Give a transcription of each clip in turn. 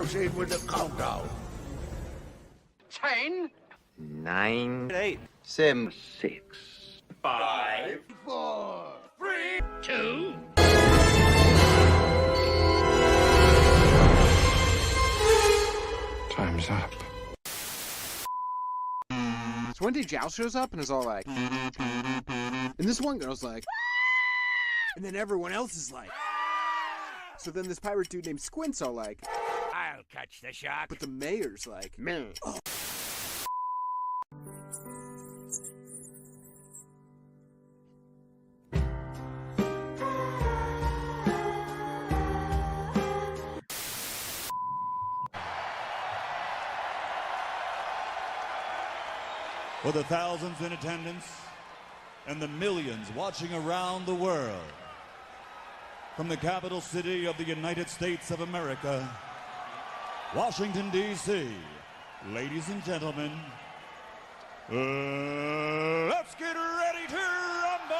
proceed with the countdown. 10, 9, 8, 7, 6, 5, 4, 3, 2. Time's up. So one day Zhao shows up and is all like, and this one girl's like, and then everyone else is like, so then this pirate dude named Squint's all like, I'll catch the shark. but the mayor's like, oh. For the thousands in attendance and the millions watching around the world, from the capital city of the United States of America, Washington, D.C., ladies and gentlemen, let's get ready to rumble!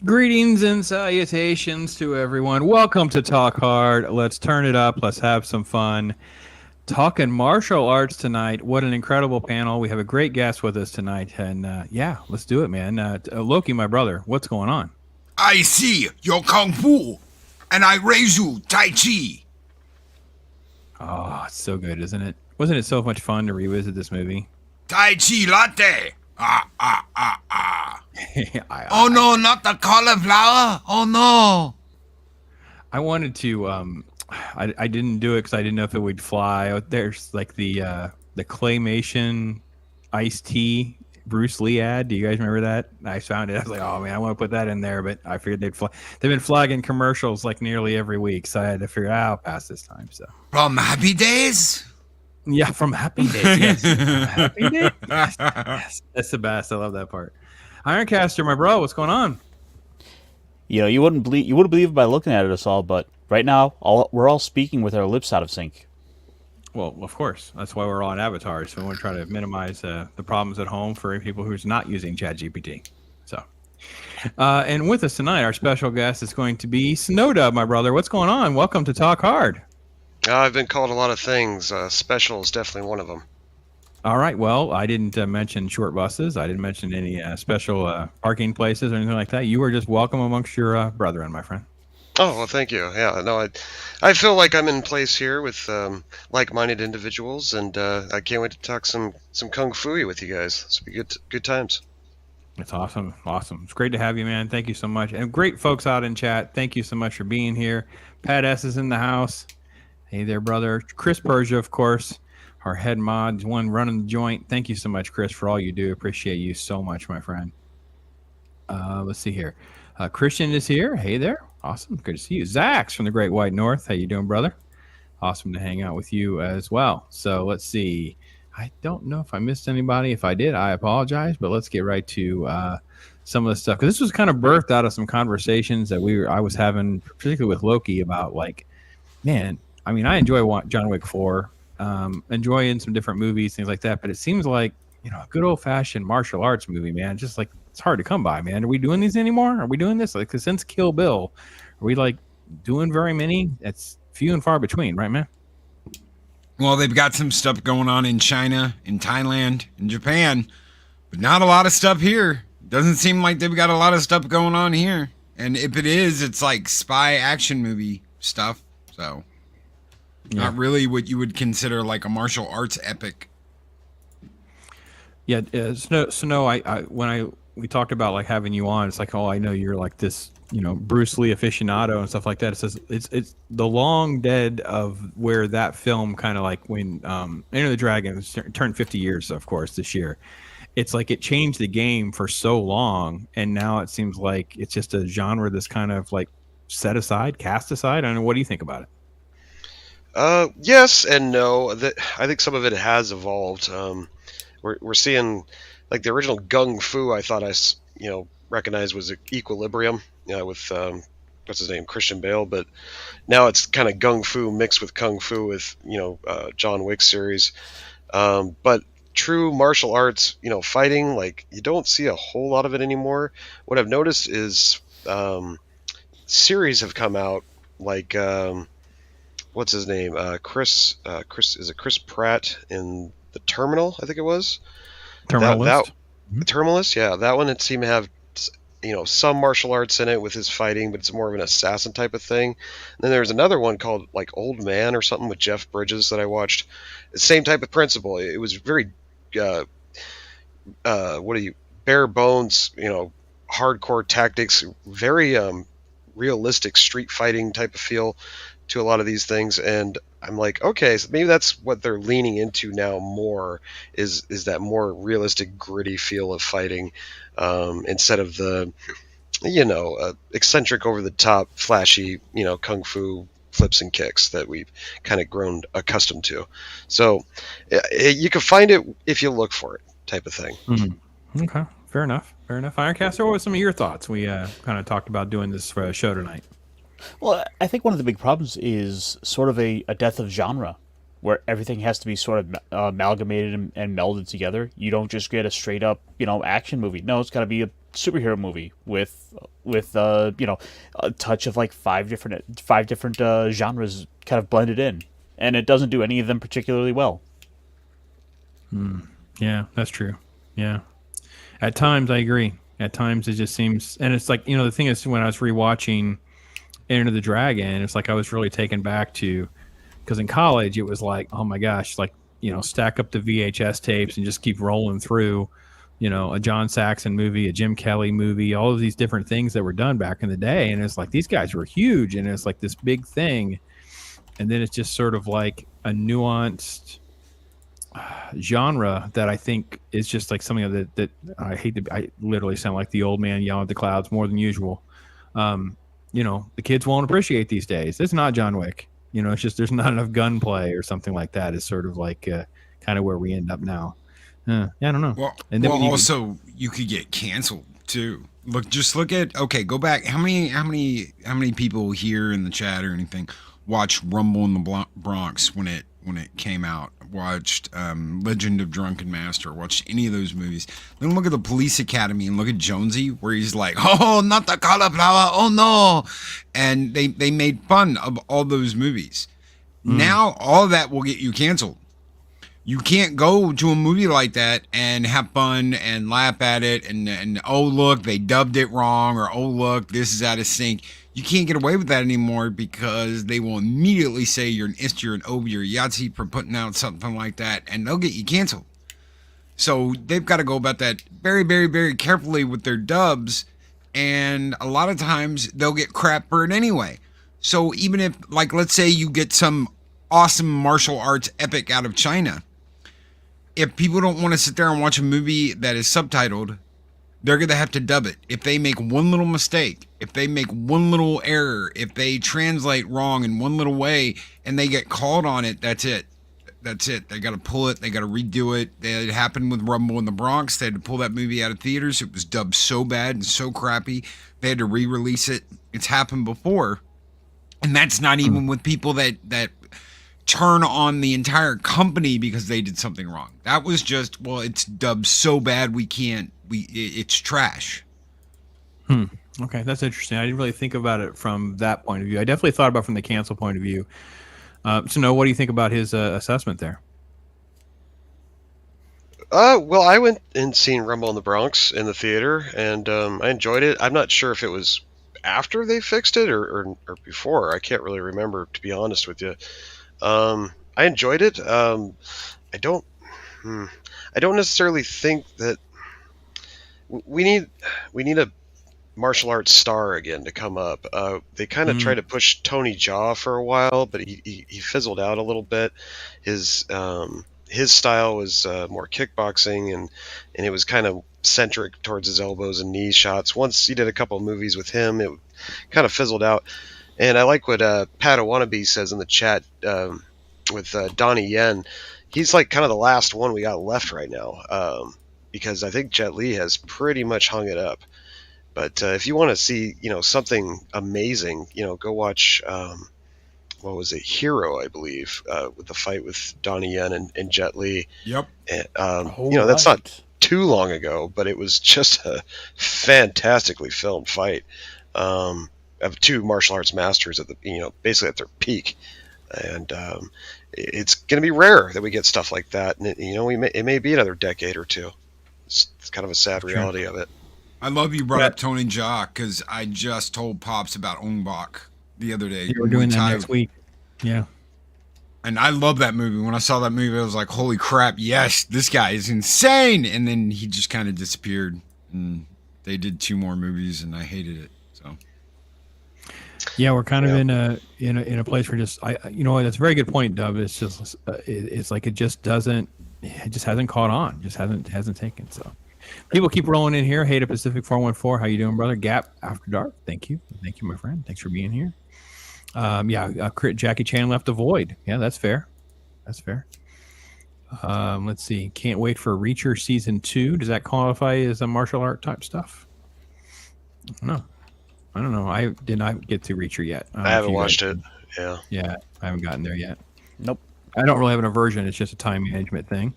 Greetings and salutations to everyone. Welcome to Talk Hard. Let's turn it up. Let's have some fun. Talking martial arts tonight. What an incredible panel. We have a great guest with us tonight. And yeah, let's do it, man. Loki, my brother, what's going on? I see your kung fu, and I raise you tai chi. Oh, it's so good, isn't it? Wasn't it so much fun to revisit this movie? Tai chi latte. Oh no, not the cauliflower. Oh no. I wanted to, I didn't do it because I didn't know if it would fly. There's like the claymation iced tea Bruce Lee ad. Do you guys remember that? I found it. I was like, oh man, I want to put that in there, but I figured they'd fly. They've been flagging commercials like nearly every week, so I had to figure I'll pass this time. So From Happy Days? yeah, from Happy Days. Yes. Happy Days. Yes. That's the best. I love that part. Ironcaster, my bro, what's going on? You know, you wouldn't believe it by looking at us all, but right now, we're all speaking with our lips out of sync. Well, of course. That's why we're all on avatars. So we want to try to minimize the problems at home for people who's not using ChatGPT. So, and with us tonight, our special guest is going to be SNO DUB, my brother. What's going on? Welcome to Talk Hard. I've been called a lot of things. Special is definitely one of them. All right. Well, I didn't mention short buses. I didn't mention any special parking places or anything like that. You were just welcome amongst your brethren, my friend. Oh, well, thank you. Yeah, no, I feel like I'm in place here with like-minded individuals, and I can't wait to talk some kung fu with you guys. This will be good times. It's awesome. Awesome. It's great to have you, man. Thank you so much. And great folks out in chat. Thank you so much for being here. Pat S. is in the house. Hey there, brother. Chris Persia, of course, our head mod, one running the joint. Thank you so much, Chris, for all you do. Appreciate you so much, my friend. Let's see here. Christian is here. Hey there. Awesome. Good to see you. Zax from the Great White North. How you doing, brother? Awesome to hang out with you as well. So let's see. I don't know if I missed anybody. If I did, I apologize. But let's get right to some of the stuff. Because this was kind of birthed out of some conversations that I was having, particularly with Loki, about like, man, I mean, I enjoy John Wick 4, enjoying some different movies, things like that. But it seems like, you know, a good old-fashioned martial arts movie, man, just like it's hard to come by, man. Are we doing these anymore? Are we doing this? Like, since Kill Bill, are we like doing very many? It's few and far between, right, man? Well, they've got some stuff going on in China, in Thailand, in Japan, but not a lot of stuff here. Doesn't seem like they've got a lot of stuff going on here. And if it is, it's like spy action movie stuff. So not really what you would consider like a martial arts epic. Yeah, Snow. We talked about like having you on. It's like, oh, I know you're like this, Bruce Lee aficionado and stuff like that. It says it's the long dead of where that film kind of like when Enter the Dragon turned 50 years, of course, this year. It's like it changed the game for so long, and now it seems like it's just a genre that's kind of like set aside, cast aside. I don't know. What do you think about it? Yes and no. I think some of it has evolved. We're seeing like the original Gung Fu. I thought recognized was Equilibrium, with what's his name, Christian Bale. But now it's kind of Gung Fu mixed with Kung Fu with John Wick series. But true martial arts, fighting, like you don't see a whole lot of it anymore. What I've noticed is series have come out like what's his name, Chris Pratt in The Terminal, I think it was. Terminalist. The Terminalist, yeah, that one, it seemed to have some martial arts in it with his fighting, but it's more of an assassin type of thing. And then there's another one called like Old Man or something with Jeff Bridges that I watched. Same type of principle. It was very bare bones, hardcore tactics, very realistic street fighting type of feel to a lot of these things. And I'm like, okay, so maybe that's what they're leaning into now more is that more realistic, gritty feel of fighting, instead of the eccentric, over the top, flashy kung fu flips and kicks that we've kind of grown accustomed to. So you can find it if you look for it, type of thing. Mm-hmm. Okay, fair enough. Ironcaster, what were some of your thoughts? We kind of talked about doing this for a show tonight. Well, I think one of the big problems is sort of a death of genre, where everything has to be sort of amalgamated and melded together. You don't just get a straight up, action movie. No, it's got to be a superhero movie with a touch of like five different genres kind of blended in, and it doesn't do any of them particularly well. Yeah, that's true. Yeah, at times I agree. At times it just seems, and it's like the thing is, when I was rewatching Enter the Dragon, it's like I was really taken back to, because in college it was like, oh my gosh, like stack up the VHS tapes and just keep rolling through, a John Saxon movie, a Jim Kelly movie, all of these different things that were done back in the day, and it's like these guys were huge, and it's like this big thing, and then it's just sort of like a nuanced genre that I think is just like something that I literally sound like the old man yelling at the clouds more than usual. The kids won't appreciate these days. It's not John Wick. It's just there's not enough gunplay or something like that. Is sort of like kind of where we end up now. Yeah, I don't know. Well, and then also you could get canceled too. Look at go back. How many people here in the chat or anything watched Rumble in the Bronx when it came out? Watched Legend of Drunken Master? Watched any of those movies? Then look at the Police Academy and look at Jonesy, where he's like, "Oh, not the cauliflower! Oh no!" And they made fun of all those movies. Now all that will get you canceled. You can't go to a movie like that and have fun and laugh at it and oh look, they dubbed it wrong, or oh look, this is out of sync. You can't get away with that anymore because they will immediately say you're an ist, you're an ob, you're a Yahtzee for putting out something like that, and they'll get you canceled. So they've got to go about that very, very, very carefully with their dubs, and a lot of times they'll get crap for it anyway. So even if, like, let's say you get some awesome martial arts epic out of China, if people don't want to sit there and watch a movie that is subtitled, they're going to have to dub it. If they make one little mistake, if they make one little error, if they translate wrong in one little way and they get called on it, that's it. That's it. They got to pull it. They got to redo it. It happened with Rumble in the Bronx. They had to pull that movie out of theaters. It was dubbed so bad and so crappy. They had to re-release it. It's happened before. And that's not even with people that turn on the entire company because they did something wrong. That was just, well, it's dubbed so bad it's trash. Okay, that's interesting. I didn't really think about it from that point of view. I definitely thought about it from the cancel point of view. So, no, what do you think about his assessment there? Well, I went and seen Rumble in the Bronx in the theater, and I enjoyed it. I'm not sure if it was after they fixed it or before. I can't really remember, to be honest with you. I enjoyed it. I don't necessarily think that we need a martial arts star again to come up. They kind of tried to push Tony Jaa for a while, but he fizzled out a little bit. His style was more kickboxing, and it was kind of centric towards his elbows and knee shots. Once he did a couple of movies with him, it kind of fizzled out. And I like what Padawannabe says in the chat with Donnie Yen. He's like kind of the last one we got left right now, because I think Jet Li has pretty much hung it up. But if you want to see, something amazing, go watch, what was it, Hero, I believe, with the fight with Donnie Yen and Jet Li. Yep. And, that's not too long ago, but it was just a fantastically filmed fight of two martial arts masters at the, basically at their peak. And it's going to be rare that we get stuff like that. And, it may be another decade or two. It's kind of a sad reality of it. I love you brought up Tony Jaa, because I just told Pops about Ong Bak the other day. We're doing that next week. Yeah. And I love that movie. When I saw that movie, I was like, holy crap, yes, this guy is insane. And then he just kind of disappeared. And they did 2 more movies, and I hated it. So. Yeah, we're kind of in a place where that's a very good point, Dub. It's just it's like it just hasn't caught on, just hasn't taken. So people keep rolling in here. Hey to Pacific 414, how you doing, brother? Gap After Dark, thank you, my friend. Thanks for being here. Jackie Chan left a void. Yeah, that's fair. Let's see. Can't wait for Reacher season 2. Does that qualify as a martial art type stuff? I don't know. I did not get to Reacher yet. I haven't watched it. Yeah, I haven't gotten there yet. Nope. I don't really have an aversion. It's just a time management thing.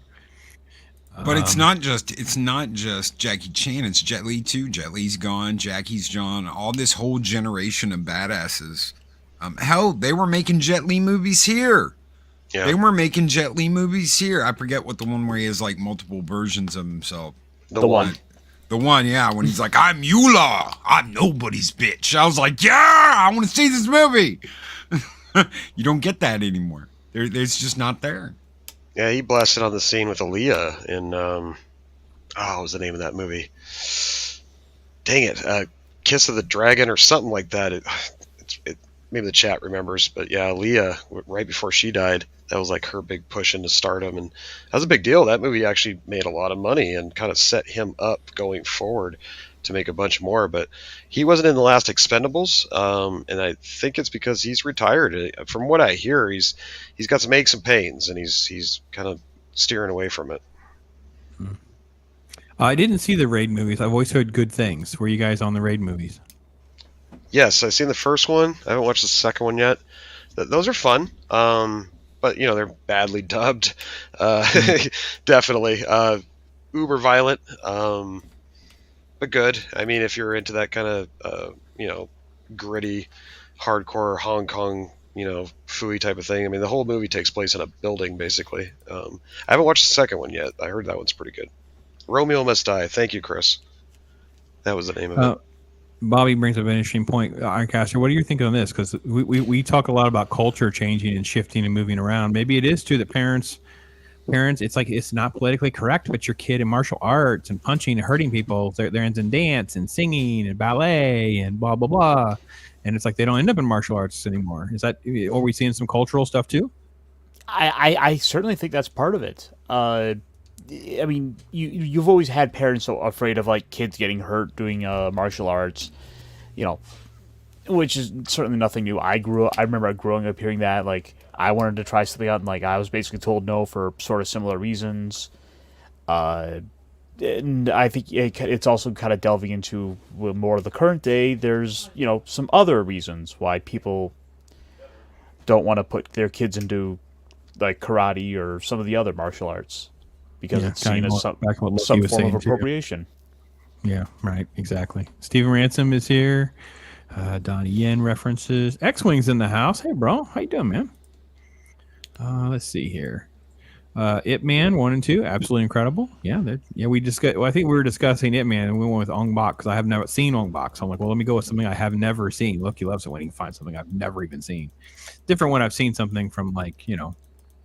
But it's not just Jackie Chan. It's Jet Li too. Jet Li's gone. Jackie's gone. All this whole generation of badasses. Hell, they were making Jet Li movies here. Yeah. They were making Jet Li movies here. I forget what the one where he has like multiple versions of himself. The one. The one, yeah, when he's like, I'm Eula. I'm nobody's bitch. I was like, yeah, I want to see this movie. You don't get that anymore. It's just not there. Yeah, he blasted on the scene with Aaliyah in, what was the name of that movie? Dang it. Kiss of the Dragon or something like that. Maybe the chat remembers, but yeah, Aaliyah, right before she died, that was like her big push into stardom, and that was a big deal. That movie actually made a lot of money and kind of set him up going forward to make a bunch more. But he wasn't in the last Expendables, and I think it's because he's retired. From what I hear, he's got some aches and pains, and he's kind of steering away from it. I didn't see the Raid movies. I've always heard good things. Were you guys on the Raid movies? Yes, I've seen the first one. I haven't watched the second one yet. Those are fun. But they're badly dubbed. Definitely. Uber violent. But good. I mean, if you're into that kind of, gritty, hardcore Hong Kong, Fooey type of thing. I mean, the whole movie takes place in a building, basically. I haven't watched the second one yet. I heard that one's pretty good. Romeo Must Die. Thank you, Chris. That was the name of it. Bobby brings up an interesting point. Ironcaster, what do you think on this? Because we talk a lot about culture changing and shifting and moving around. Maybe it is too that parents, it's like it's not politically correct, but your kid in martial arts and punching and hurting people, they're in dance and singing and ballet and blah blah blah, and it's like they don't end up in martial arts anymore. Is that? Are we seeing some cultural stuff too? I certainly think that's part of it. I mean, you've always had parents so afraid of like kids getting hurt doing martial arts, which is certainly nothing new. I remember growing up hearing that, like I wanted to try something out, and like I was basically told no for sort of similar reasons. And I think it's also kind of delving into more of the current day. There's some other reasons why people don't want to put their kids into like karate or some of the other martial arts. Because it's seen as some form of appropriation. Yeah, right, exactly. Stephen Ransom is here. Donnie Yen references. X-Wing's in the house. Hey, bro. How you doing, man? Let's see here. Ip Man 1 and 2, absolutely incredible. Yeah, we discussed. Well, I think we were discussing Ip Man, and we went with Ong Bak because I have never seen Ong Bak. So I'm like, well, let me go with something I have never seen. Look, he loves it when he finds something I've never even seen. Different when I've seen something from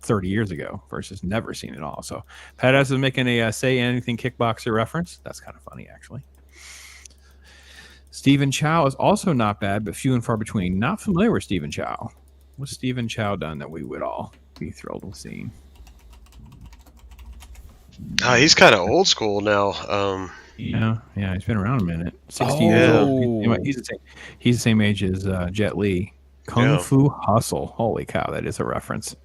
30 years ago versus never seen it all. So Pat S is making a say anything kickboxer reference. That's kind of funny, actually. Stephen Chow is also not bad, but few and far between. Not familiar with Stephen Chow. What's Stephen Chow done that we would all be thrilled with seeing? He's kind of old school now. Yeah, he's been around a minute. 60 years old. He's the same age as Jet Li. Kung Fu Hustle. Holy cow, that is a reference.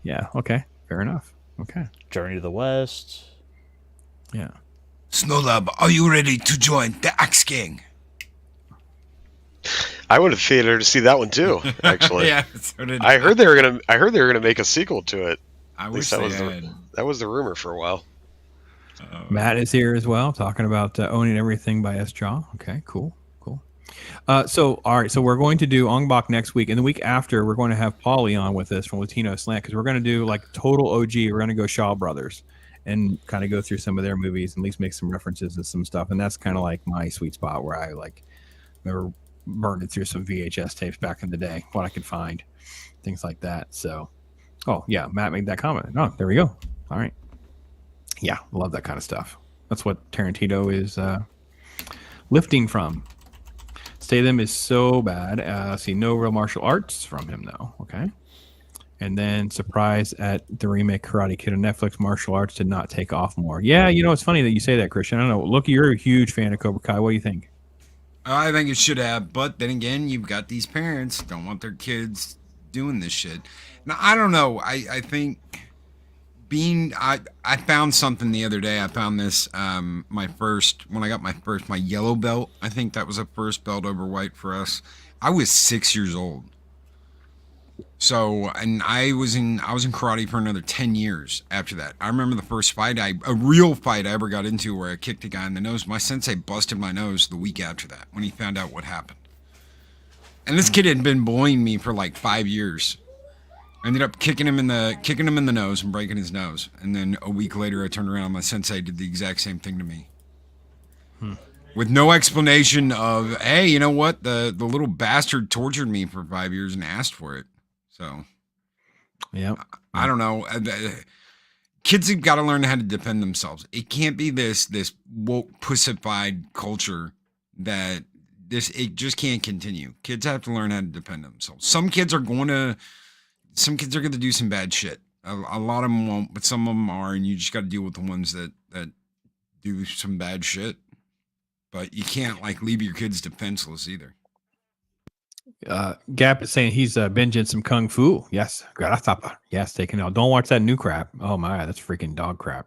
Yeah, okay, fair enough. Okay. Journey to the West. Yeah. SNO DUB, are you ready to join the Axe Gang? I went to the theater to see that one too. Actually, Yeah, so did I heard they were gonna make a sequel to it. I At wish least they had. that was the rumor for a while. Matt is here as well, talking about Owning Everything by S. Jaw. Okay, cool. So, all right, so we're going to do Ong Bak next week, and the week after, we're going to have Paulie on with us from Latino Slant because we're going to do like total OG. We're going to go Shaw Brothers and kind of go through some of their movies and at least make some references to some stuff. And that's kind of like my sweet spot where I like remember burning through some VHS tapes back in the day, what I could find, things like that. So, oh yeah, Matt made that comment. Oh, there we go. All right. Yeah, love that kind of stuff. That's what Tarantino is lifting from. Stay Them is so bad. See, no real martial arts from him, though. Okay. And then surprise at the remake Karate Kid on Netflix, martial arts did not take off more. Yeah, it's funny that you say that, Christian. I don't know. Look, you're a huge fan of Cobra Kai. What do you think? I think it should have, but then again, you've got these parents don't want their kids doing this shit. Now, I don't know. I think I found something the other day. I found this when I got my yellow belt. I think that was the first belt over white for us. I was 6 years old. So, and I was in karate for another 10 years after that. I remember the first fight, a real fight I ever got into where I kicked a guy in the nose. My sensei busted my nose the week after that when he found out what happened. And this kid had been bullying me for like 5 years. I ended up kicking him in the nose and breaking his nose. And then a week later, I turned around and my sensei did the exact same thing to me. With no explanation of, hey, you know what? The little bastard tortured me for 5 years and asked for it. So, yeah, I don't know. Kids have got to learn how to defend themselves. It can't be this woke pussified culture that it just can't continue. Kids have to learn how to defend themselves. Some kids are going to do some bad shit. A lot of them won't, but some of them are, and you just got to deal with the ones that do some bad shit. But you can't leave your kids defenseless either. Gap is saying he's binging some kung fu. Yes, Gratapa. Yes, taking out. Don't watch that new crap. Oh my, that's freaking dog crap.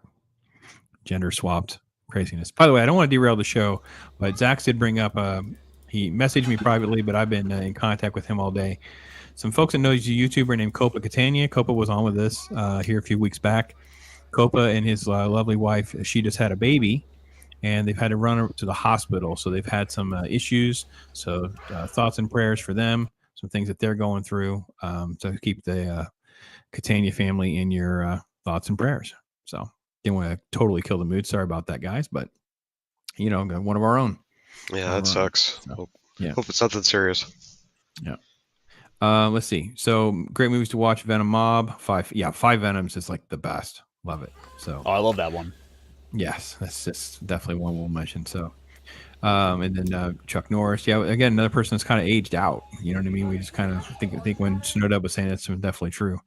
Gender swapped craziness. By the way, I don't want to derail the show, but Zach did bring up. He messaged me privately, but I've been in contact with him all day. Some folks that know he's a YouTuber named Copa Catania. Copa was on with us here a few weeks back. Copa and his lovely wife, she just had a baby. And they've had to run to the hospital. So they've had some issues. So thoughts and prayers for them, some things that they're going through. So keep the Catania family in your thoughts and prayers. So didn't want to totally kill the mood. Sorry about that, guys. But, one of our own. Yeah, that sucks. So, hope it's nothing serious. Yeah. Let's see. So great movies to watch. Venom Mob. 5 Venoms is like the best. Love it. So I love that one. Yes, that's just definitely one we'll mention. So, and then Chuck Norris. Yeah, again, another person that's kind of aged out. You know what I mean? We just kind of think when SNO DUB was saying that's definitely true.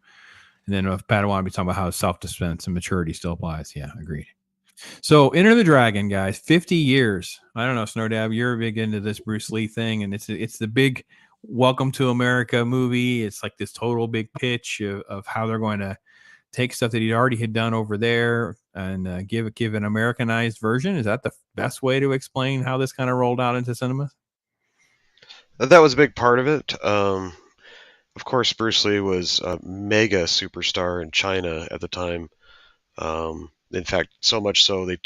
And then if Padawan be talking about how self-defense and maturity still applies. Yeah, agreed. So, Enter the Dragon, guys. 50 years. I don't know, SNO DUB, you're big into this Bruce Lee thing, and it's the big Welcome to America movie. It's like this total big pitch of how they're going to take stuff that he already had done over there and give an Americanized version. Is that the best way to explain how this kind of rolled out into cinemas? That was a big part of it. Of course, Bruce Lee was a mega superstar in China at the time. In fact, so much so they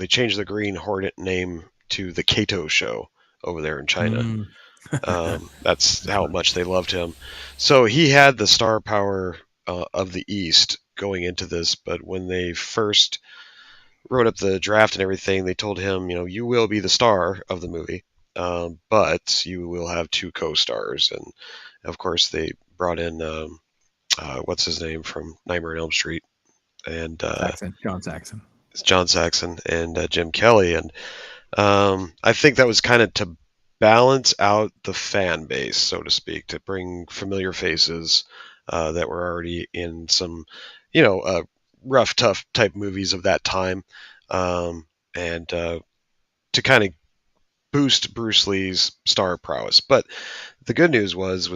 changed the Green Hornet name to the Kato Show over there in China. That's how much they loved him. So he had the star power of the East going into this, but when they first wrote up the draft and everything, they told him, you will be the star of the movie, but you will have 2 co-stars. And of course, they brought in what's his name from Nightmare on Elm Street, and John Saxon. It's John Saxon and Jim Kelly, and I think that was kind of to balance out the fan base, so to speak, to bring familiar faces that were already in some, rough, tough type movies of that time, and to kind of boost Bruce Lee's star prowess. But the good news was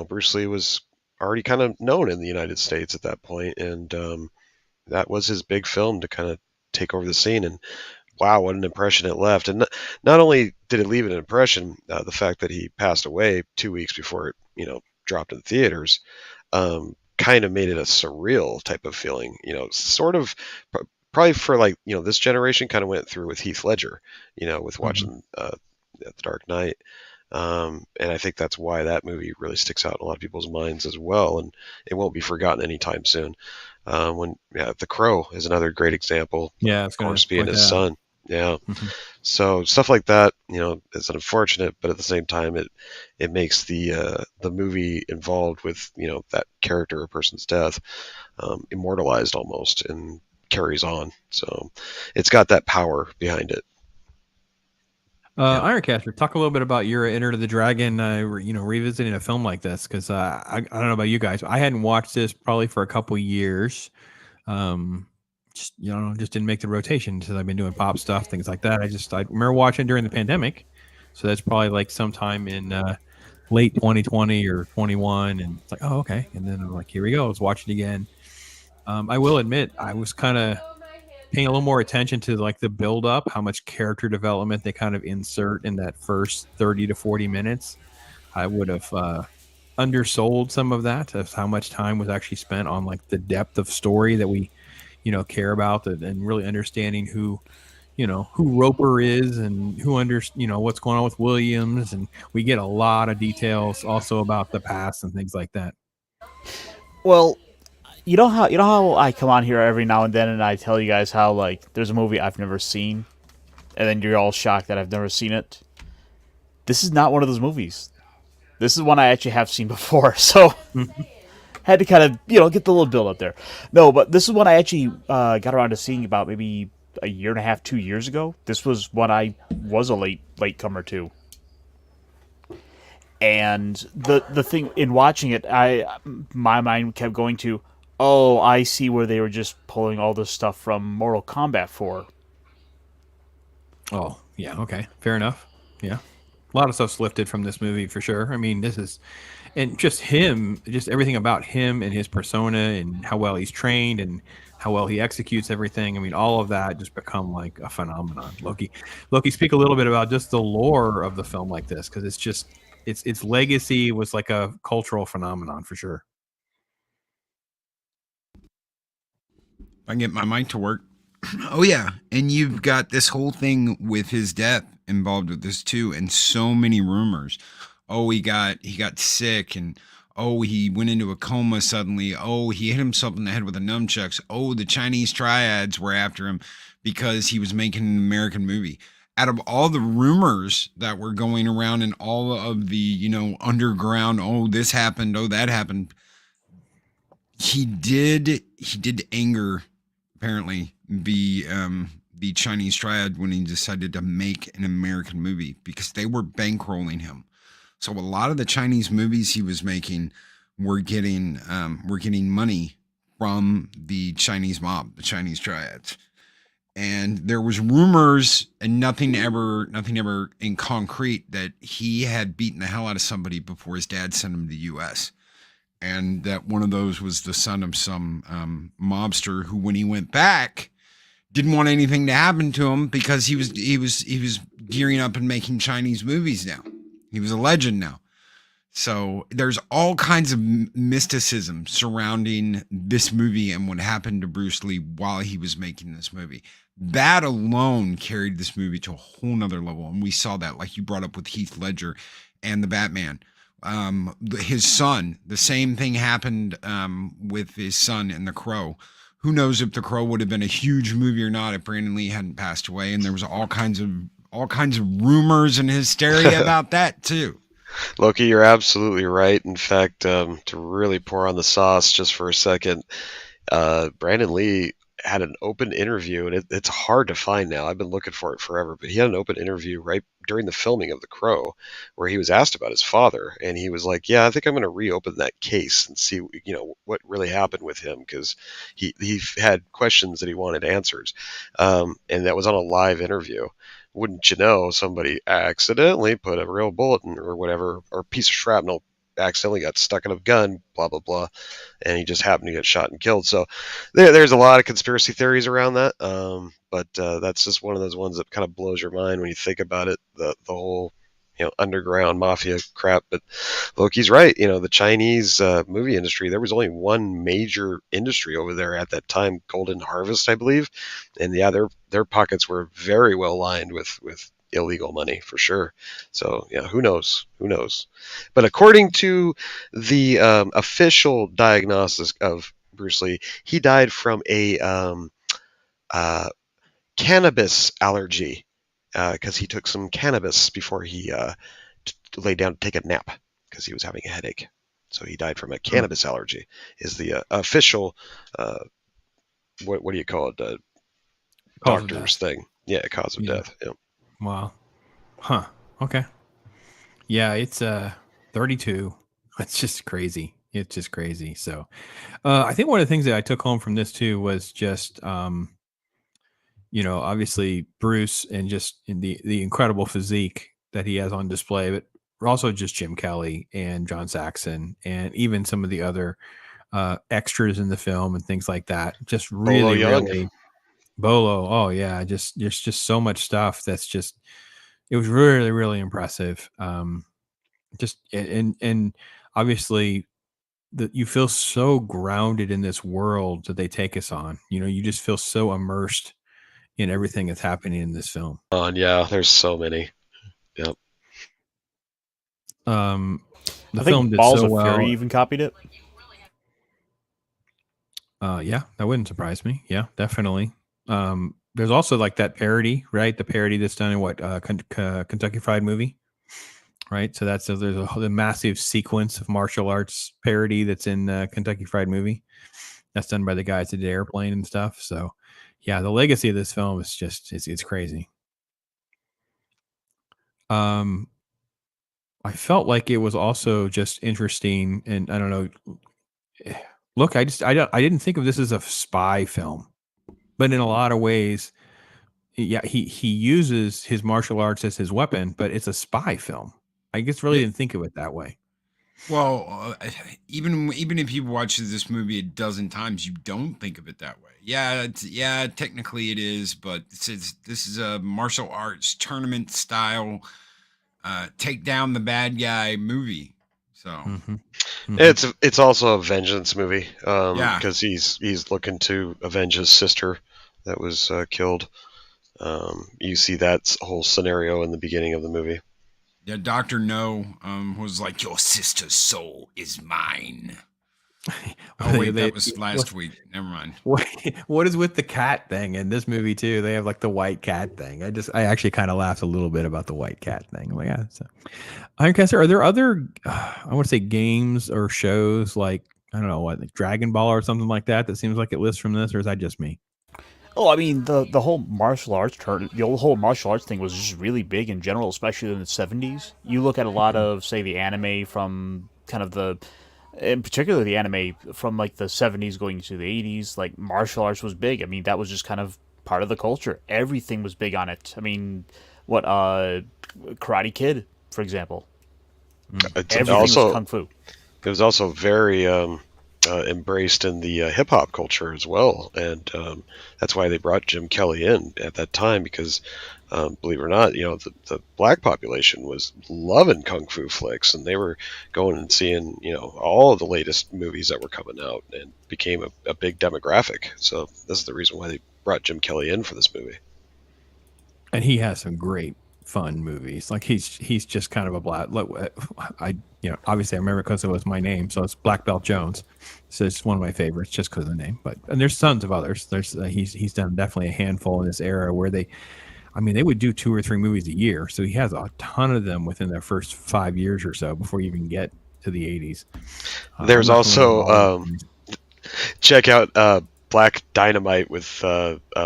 Bruce Lee was already kind of known in the United States at that point, and that was his big film to kind of take over the scene. And wow, what an impression it left. And not only did it leave an impression, the fact that he passed away 2 weeks before it, dropped in the theaters, kind of made it a surreal type of feeling, sort of probably for this generation kind of went through with Heath Ledger, with watching The Dark Knight. And I think that's why that movie really sticks out in a lot of people's minds as well. And it won't be forgotten anytime soon. The Crow is another great example. Yeah, of course, being his son. Yeah. So stuff like that, is unfortunate, but at the same time, it makes the movie involved with, that character or person's death, immortalized almost and carries on. So it's got that power behind it. Ironcaster, talk a little bit about your Enter the Dragon, revisiting a film like this, because I don't know about you guys. I hadn't watched this probably for a couple years. Just didn't make the rotation since I've been doing pop stuff, things like that. I remember watching during the pandemic, so that's probably like sometime in late 2020 or 21, and it's like, oh, okay. And then I'm like, here we go. Let's watch it again. I will admit, I was kind of paying a little more attention to like the build up, how much character development they kind of insert in that first 30 to 40 minutes. I would have undersold some of that, of how much time was actually spent on like the depth of story that we, care about, and really understanding who Roper is and what's going on with Williams. And we get a lot of details also about the past and things like that. Well, you know how I come on here every now and then and I tell you guys how like there's a movie I've never seen, and then you're all shocked that I've never seen it. This is not one of those movies. This is one I actually have seen before, so had to kind of get the little build up there. No, but this is one I actually got around to seeing about maybe a year and a half, 2 years ago. This was one I was a late comer to. And the thing in watching it, my mind kept going to, oh, I see where they were just pulling all this stuff from Mortal Kombat 4. Oh, yeah, okay. Fair enough. Yeah. A lot of stuff's lifted from this movie for sure. I mean, and just everything about him and his persona and how well he's trained and how well he executes everything. I mean, all of that just become like a phenomenon. Loki, speak a little bit about just the lore of the film like this, because its legacy was like a cultural phenomenon for sure. I get my mic to work. Oh yeah, and you've got this whole thing with his death involved with this too, and so many rumors. Oh, he got sick, and oh, he went into a coma suddenly. Oh, he hit himself in the head with a nunchucks. Oh, the Chinese triads were after him because he was making an American movie. Out of all the rumors that were going around and all of the underground, oh, this happened, oh, that happened, he did anger apparently the Chinese triad when he decided to make an American movie, because they were bankrolling him. So a lot of the Chinese movies he was making were getting money from the Chinese mob, the Chinese triads. And there was rumors, and nothing ever in concrete, that he had beaten the hell out of somebody before his dad sent him to the U.S. And that one of those was the son of some mobster who, when he went back, didn't want anything to happen to him, because he was gearing up and making Chinese movies now. He was a legend now. So there's all kinds of mysticism surrounding this movie and what happened to Bruce Lee while he was making this movie. That alone carried this movie to a whole nother level. And we saw that, like you brought up with Heath Ledger and the Batman. his son. The same thing happened with his son in The Crow. Who knows if The Crow would have been a huge movie or not if Brandon Lee hadn't passed away, and there was all kinds of rumors and hysteria about that too. Loki, you're absolutely right. In fact, to really pour on the sauce just for a second, Brandon Lee had an open interview, and it's hard to find now. I've been looking for it forever, but he had an open interview right during the filming of The Crow where he was asked about his father, and he was like, yeah, I think I'm going to reopen that case and see, what really happened with him, because he had questions that he wanted answers. And that was on a live interview. Wouldn't you know, somebody accidentally put a real bullet in, or whatever, or piece of shrapnel accidentally got stuck in a gun, blah, blah, blah, and he just happened to get shot and killed. So there's a lot of conspiracy theories around that, but that's just one of those ones that kind of blows your mind when you think about it, the whole underground mafia crap. But Loki's right. The Chinese movie industry, there was only one major industry over there at that time, Golden Harvest, I believe, and yeah, their pockets were very well lined with illegal money for sure. So yeah, who knows? But according to the official diagnosis of Bruce Lee, he died from a cannabis allergy, because he took some cannabis before he laid down to take a nap because he was having a headache. So he died from a cannabis allergy is the official what do you call it, doctor's thing. Yeah, cause of death. Yeah. Wow. Huh. Okay. Yeah, it's 32. It's just crazy. It's just crazy. So I think one of the things that I took home from this too was just obviously Bruce and just the incredible physique that he has on display, but also just Jim Kelly and John Saxon and even some of the other extras in the film and things like that. Just really Bolo. Oh yeah. Just there's just so much stuff that's just, it was really, really impressive. Just and obviously you feel so grounded in this world that they take us on. You just feel so immersed in everything that's happening in this film. Yeah, there's so many. Yep. The I film think did Balls so of well. Fury even copied it. Yeah, that wouldn't surprise me. Yeah, definitely. There's also like that parody, right? The parody that's done in Kentucky Fried Movie, right? So there's a massive sequence of martial arts parody that's in Kentucky Fried Movie. That's done by the guys that did Airplane and stuff. So yeah, the legacy of this film is just it's crazy. I felt like it was also just interesting, and I don't know. Look, I didn't think of this as a spy film, but in a lot of ways, yeah, he uses his martial arts as his weapon, but it's a spy film. I just really didn't think of it that way. Well, even if you watch this movie a dozen times, you don't think of it that way. Yeah, technically it is, but this is a martial arts tournament style, take down the bad guy movie. So it's also a vengeance movie, Yeah. because he's looking to avenge his sister that was killed. You see that whole scenario in the beginning of the movie. Yeah, Dr. No was like, your sister's soul is mine. Oh, wait, that was last week. Never mind. What is with the cat thing in this movie too? They have like the white cat thing. I actually kind of laughed a little bit about the white cat thing. I'm like, yeah. So, Ironcaster, are there other, I want to say games or shows like, I don't know, like Dragon Ball or something like that seems like it lists from this, or is that just me? Oh, I mean, the whole martial arts whole martial arts thing was just really big in general, especially in the 70s. You look at a lot of, say, the anime from kind of in particular the anime from like the 70s going to the 80s, like martial arts was big. I mean, that was just kind of part of the culture. Everything was big on it. I mean, Karate Kid, for example. Everything was kung fu. It was also very embraced in the hip hop culture as well, and that's why they brought Jim Kelly in at that time, because believe it or not, the black population was loving kung fu flicks, and they were going and seeing all of the latest movies that were coming out, and became a big demographic. So this is the reason why they brought Jim Kelly in for this movie. And he has some great fun movies. Like he's just kind of a black. Obviously I remember because it was my name, so it's Black Belt Jones. So it's one of my favorites just because of the name. And there's tons of others. There's he's done definitely a handful in this era where they would do 2 or 3 movies a year. So he has a ton of them within their first 5 years or so before you even get to the 80s. There's also check out Black Dynamite with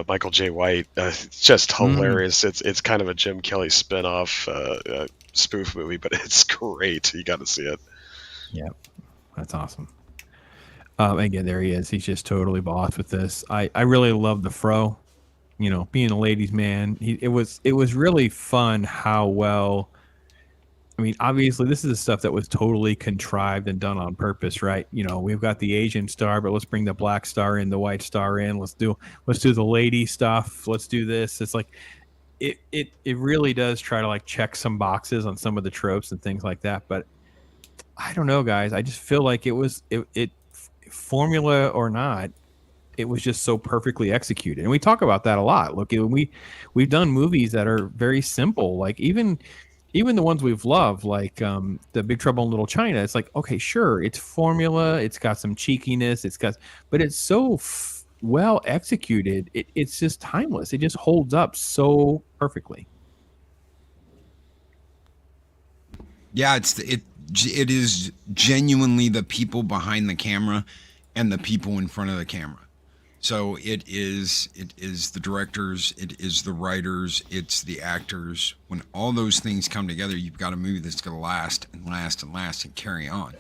Michael J. White. It's just hilarious. It's kind of a Jim Kelly spin-off spoof movie, but it's great. You got to see it. Yeah, that's awesome. Again, there he is. He's just totally boss with this. I really love the fro. Being a ladies' man. It was really fun how well. I mean, obviously, this is the stuff that was totally contrived and done on purpose, right? We've got the Asian star, but let's bring the black star in, the white star in. Let's do the lady stuff. Let's do this. It's like it really does try to like check some boxes on some of the tropes and things like that. But I don't know, guys. I just feel like it formula or not, it was just so perfectly executed. And we talk about that a lot. Look, we've done movies that are very simple, like even the ones we've loved, like the Big Trouble in Little China. It's like, okay, sure, it's formula, it's got some cheekiness, but it's so well executed. It's just timeless. It just holds up so perfectly. Yeah, it is genuinely the people behind the camera and the people in front of the camera. So it is the directors, it is the writers, it's the actors. When all those things come together, you've got a movie that's going to last and last and last and carry on.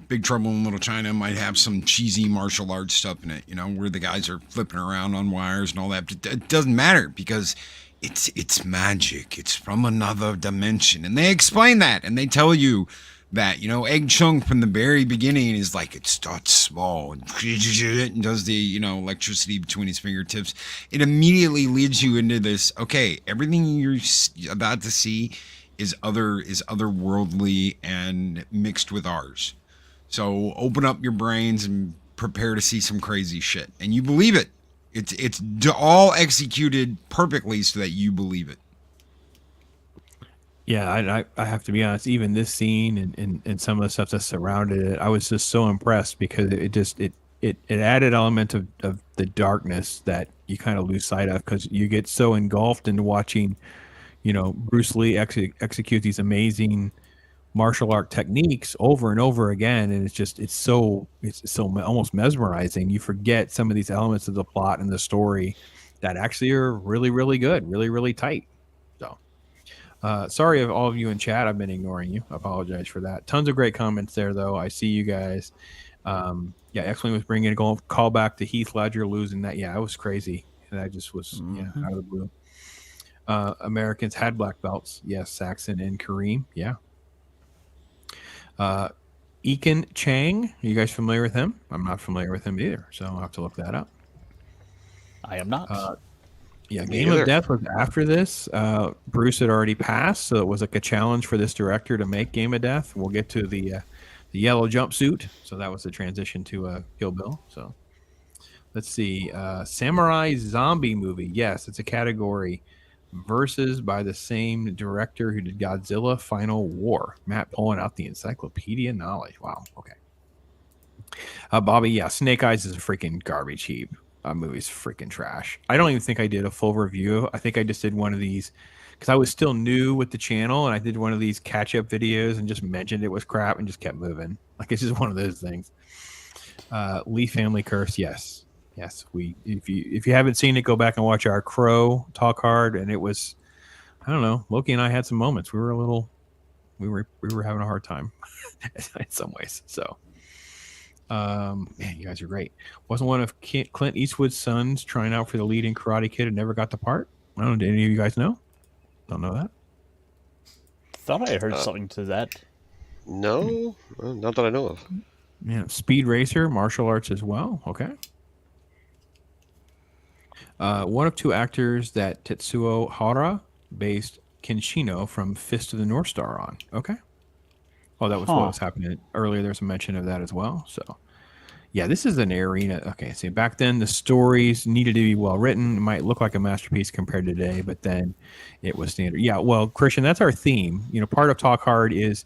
Big Trouble in Little China might have some cheesy martial arts stuff in it, where the guys are flipping around on wires and all that. But it doesn't matter because it's magic. It's from another dimension. And they explain that and they tell you that, Egg Chung from the very beginning is like, it starts small and does the, electricity between his fingertips. It immediately leads you into this, okay, everything you're about to see is otherworldly and mixed with ours. So open up your brains and prepare to see some crazy shit. And you believe it. It's all executed perfectly so that you believe it. Yeah, I have to be honest. Even this scene and some of the stuff that surrounded it, I was just so impressed because it added element of the darkness that you kind of lose sight of because you get so engulfed into watching, Bruce Lee execute these amazing martial art techniques over and over again, and it's so almost mesmerizing. You forget some of these elements of the plot and the story that actually are really, really good, really, really tight. Sorry if all of you in chat, I've been ignoring you. I apologize for that. Tons of great comments there, though. I see you guys. X-Wing was bringing a call back to Heath Ledger losing that. Yeah, it was crazy. That just was out of the blue. Americans had black belts. Yes, Saxon and Kareem. Yeah. Ekin Chang. Are you guys familiar with him? I'm not familiar with him either, so I'll have to look that up. I am not. Game of Death was after this. Bruce had already passed, so it was like a challenge for this director to make Game of Death. We'll get to the yellow jumpsuit. So that was the transition to Kill Bill. So let's see. Samurai Zombie movie. Yes, it's a category. Versus by the same director who did Godzilla Final War. Matt pulling out the encyclopedia knowledge. Wow. Okay. Bobby, Snake Eyes is a freaking garbage heap. Movie's freaking trash. I don't even think I did a full review. I think I just did one of these because I was still new with the channel, and I did one of these catch-up videos and just mentioned it was crap and just kept moving. Like it's just one of those things. Lee Family Curse, yes. If you haven't seen it, go back and watch our Crow talk hard, and it was, I don't know. Loki and I had some moments. We were having a hard time in some ways. So. Man, you guys are great. Wasn't one of Clint Eastwood's sons trying out for the lead in Karate Kid and never got the part? I don't know. Did any of you guys know? Don't know that. Thought I heard something to that. No, not that I know of. Yeah, Speed Racer, martial arts as well. Okay. One of 2 actors that Tetsuo Hara based Kenshino from Fist of the North Star on. Okay. Oh, that was what was happening earlier. There's a mention of that as well. So, Yeah, this is an arena. Okay, see, back then the stories needed to be well written. It might look like a masterpiece compared to today, but then it was standard. Yeah, well, Christian, that's our theme. Part of Talk Hard is,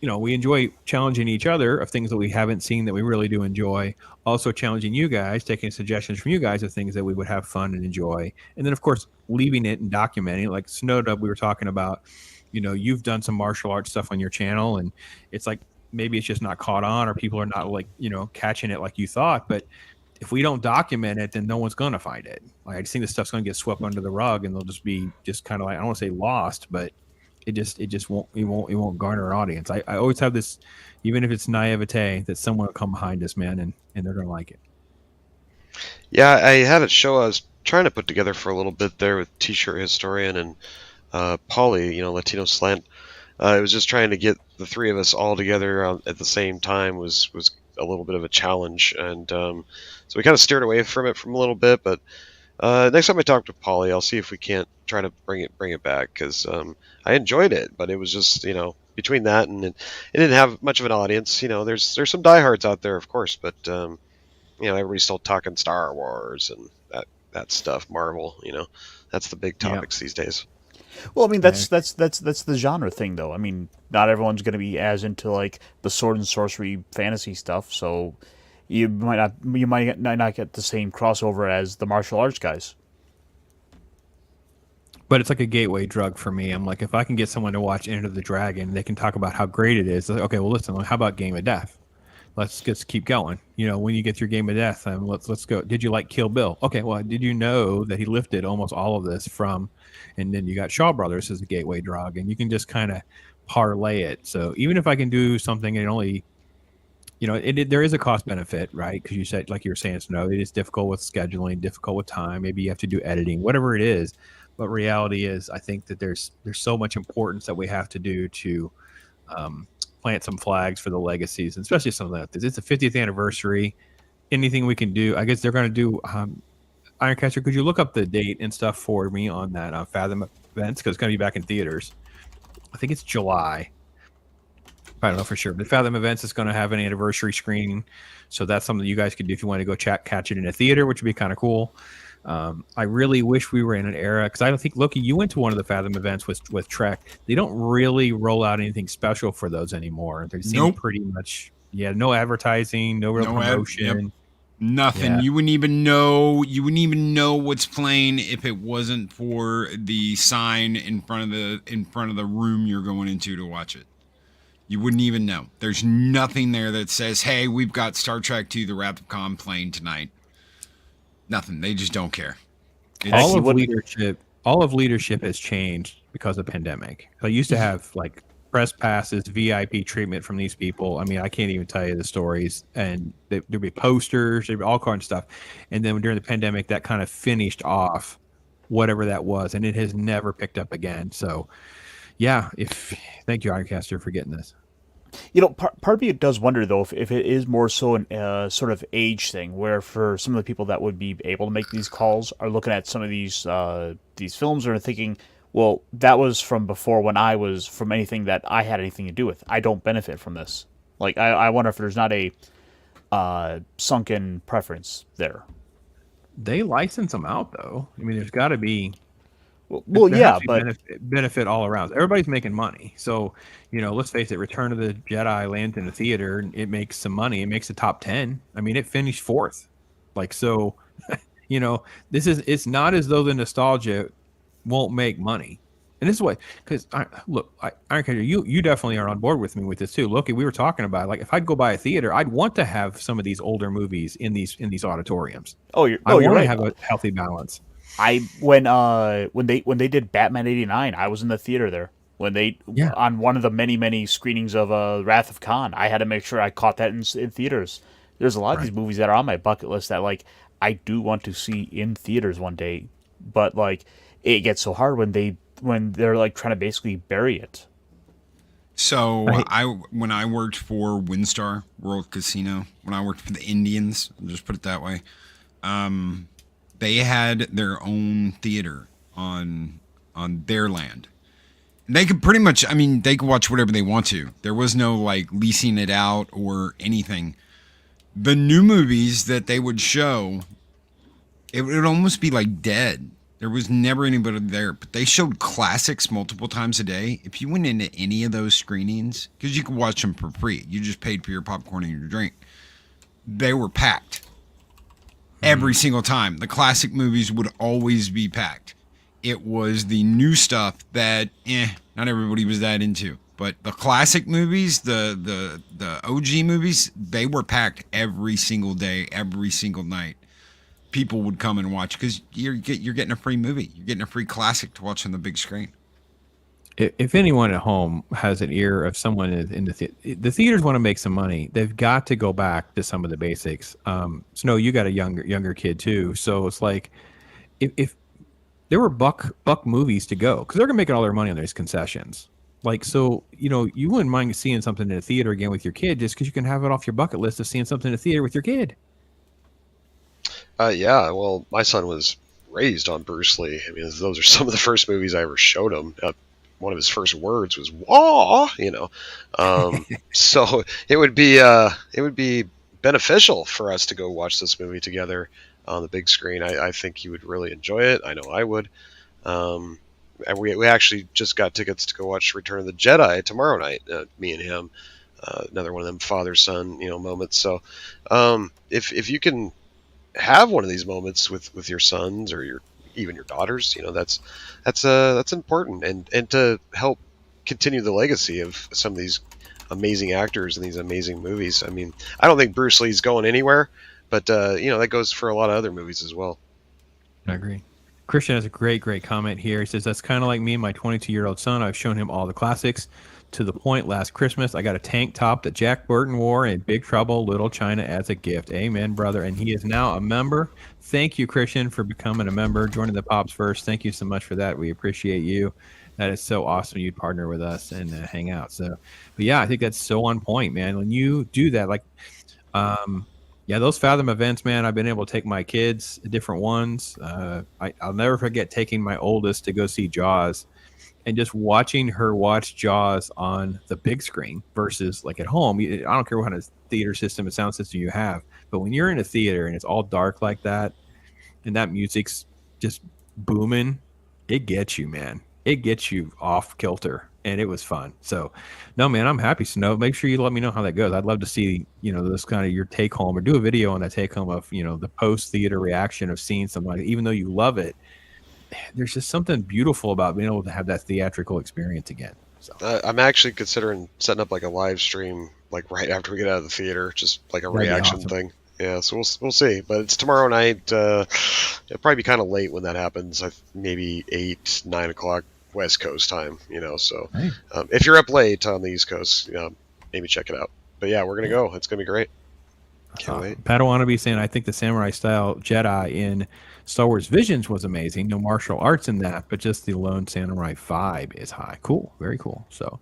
we enjoy challenging each other of things that we haven't seen that we really do enjoy. Also challenging you guys, taking suggestions from you guys of things that we would have fun and enjoy. And then, of course, leaving it and documenting it. Like SNO DUB, we were talking about, you've done some martial arts stuff on your channel, and it's like, maybe it's just not caught on, or people are not catching it like you thought. But if we don't document it, then no one's going to find it. Like, I just think this stuff's going to get swept under the rug, and they'll just be kind of like, I don't want to say lost, but it won't garner an audience. I always have this, even if it's naivete, that someone will come behind us, man, and they're going to like it. Yeah, I had a show I was trying to put together for a little bit there with T-shirt Historian and Pauly, Latino Slant. It was just trying to get the three of us all together at the same time was a little bit of a challenge, and so we kind of steered away from it from a little bit. But next time I talk to Pauly, I'll see if we can't try to bring it back, because I enjoyed it, but it was just between that and it didn't have much of an audience. There's some diehards out there, of course, but everybody's still talking Star Wars and that stuff, Marvel. That's the big topics these days. Well, I mean, that's the genre thing, though. I mean, not everyone's going to be as into like the sword and sorcery fantasy stuff, so you might not get the same crossover as the martial arts guys. But it's like a gateway drug for me. I'm like, if I can get someone to watch Enter the Dragon, they can talk about how great it is. Like, okay, well, listen, how about Game of Death? Let's just keep going. When you get through Game of Death, let's go. Did you like Kill Bill? Okay, well, did you know that he lifted almost all of this from, and then you got Shaw Brothers as a gateway drug, and you can just kind of parlay it. So even if I can do something and it only, there is a cost benefit, right? Because you said, like you were saying, it is difficult with scheduling, difficult with time. Maybe you have to do editing, whatever it is. But reality is, I think that there's so much importance that we have to do to plant some flags for the legacies, and especially something like this. It's the 50th anniversary. Anything we can do, I guess they're going to do. Ironcaster, could you look up the date and stuff for me on that Fathom events? Because it's going to be back in theaters. I think it's July. I don't know for sure, but Fathom Events is going to have an anniversary screening, so that's something you guys could do if you want to go catch it in a theater, which would be kind of cool. I really wish we were in an era, because I don't think, Loki, you went to one of the Fathom events with Trek. They don't really roll out anything special for those anymore. They seem pretty much, no advertising, no real promotion. Nothing. Yeah. You wouldn't even know what's playing if it wasn't for the sign in front of the room you're going into to watch it. You wouldn't even know. There's nothing there that says, "Hey, we've got Star Trek II: The Wrath of Khan playing tonight." Nothing. They just don't care. All of leadership has changed because of the pandemic. I used to have like press passes, VIP treatment from these people. I mean, I can't even tell you the stories. And there'd be posters, there'd be all kinds of stuff. And then during the pandemic, that kind of finished off whatever that was, and it has never picked up again. So, thank you, Ironcaster, for getting this. Part of me does wonder, though, if it is more so an sort of age thing, where for some of the people that would be able to make these calls are looking at some of these films and are thinking, well, that was from before when I was from anything that I had anything to do with. I don't benefit from this. Like, I wonder if there's not a sunken preference there. They license them out, though. I mean, there's got to be... Well, yeah, but benefit all around. Everybody's making money, so let's face it. Return of the Jedi lands in the theater. It makes some money. It makes the top 10. I mean, it finished 4th. Like, so, it's not as though the nostalgia won't make money. And this is what, because you definitely are on board with me with this too. Loki, we were talking about, like, if I'd go buy a theater, I'd want to have some of these older movies in these auditoriums. You're want right. to have a healthy balance. When they did Batman '89, I was in the theater there when they on one of the many screenings of Wrath of Khan. I had to make sure I caught that in theaters. There's a lot of these movies that are on my bucket list that like I do want to see in theaters one day, but like it gets so hard when they're like trying to basically bury it. So when I worked for WinStar World Casino, when I worked for the Indians, I'll just put it that way. They had their own theater on their land. And they could pretty much, they could watch whatever they want to. There was no like leasing it out or anything. the new movies that they would show, it would almost be like dead. There was never anybody there, but they showed classics multiple times a day. If you went into any of those screenings, because you could watch them for free, you just paid for your popcorn and your drink. They were packed every single time. The classic movies would always be packed. It was the new stuff that, not everybody was that into. But the classic movies, the OG movies, they were packed every single day, every single night. People would come and watch because you're getting a free movie. You're getting a free classic to watch on the big screen. If anyone at home has an ear of someone in the theaters want to make some money, they've got to go back to some of the basics. Snow, you got a younger kid too, so it's like if there were buck movies to go, because they're gonna make all their money on these concessions. Like, so, you wouldn't mind seeing something in a theater again with your kid just because you can have it off your bucket list of seeing something in a theater with your kid. Yeah, well, my son was raised on Bruce Lee. I mean, those are some of the first movies I ever showed him. One of his first words was "wah," So it would be beneficial for us to go watch this movie together on the big screen. I think he would really enjoy it. I know I would. We actually just got tickets to go watch Return of the Jedi tomorrow night. Me and him, another one of them father-son moments. So if you can have one of these moments with your sons or even your daughters, that's important, and to help continue the legacy of some of these amazing actors and these amazing movies. I mean, I don't think Bruce Lee's going anywhere, but that goes for a lot of other movies as well. I agree. Christian has a great comment here. He says, that's kind of like me and my 22-year-old son. I've shown him all the classics to the point last Christmas I got a tank top that Jack Burton wore in Big Trouble Little China as a gift. Amen, brother. And he is now a member. Thank you, Christian, for becoming a member, joining the Pops First. Thank you so much for that. We appreciate you. That is so awesome you'd partner with us and hang out. So, but yeah, I think that's so on point, man. When you do that, like, those Fathom events, man, I've been able to take my kids, different ones. I'll never forget taking my oldest to go see Jaws and just watching her watch Jaws on the big screen versus like at home. I don't care what kind of theater system and sound system you have, but when you're in a theater and it's all dark like that and that music's just booming, it gets you, man. It gets you off kilter. And it was fun. So, no, man, I'm happy, Snow. Make sure you let me know how that goes. I'd love to see, this kind of your take home, or do a video on that take home of, the post theater reaction of seeing somebody, even though you love it. There's just something beautiful about being able to have that theatrical experience again. So I'm actually considering setting up like a live stream, like right after we get out of the theater, just like a reaction thing. Yeah, so we'll see. But it's tomorrow night. It'll probably be kind of late when that happens. Maybe 8, 9 o'clock. West Coast time, so if you're up late on the East Coast, maybe check it out. But yeah, we're gonna go. It's gonna be great. Can't wait. Padawan saying, I think the samurai style Jedi in Star Wars Visions was amazing. No martial arts in that, but just the lone samurai vibe is high. Cool, very cool. So,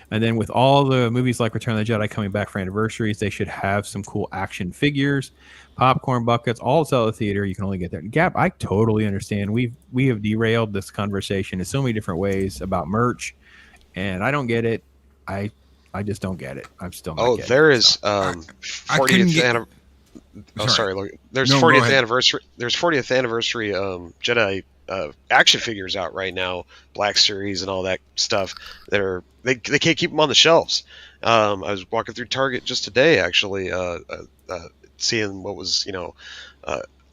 and then with all the movies like Return of the Jedi coming back for anniversaries, they should have some cool action figures, popcorn buckets, all sell at the theater. You can only get there. Gap, I totally understand. We have derailed this conversation in so many different ways about merch, and I don't get it. I just don't get it. I'm still not getting there it, is so. 40th anniversary. Oh, sorry. Look, there's 40th anniversary. There's 40th anniversary Jedi action figures out right now, Black Series and all that stuff. They can't keep them on the shelves. I was walking through Target just today, actually, seeing what was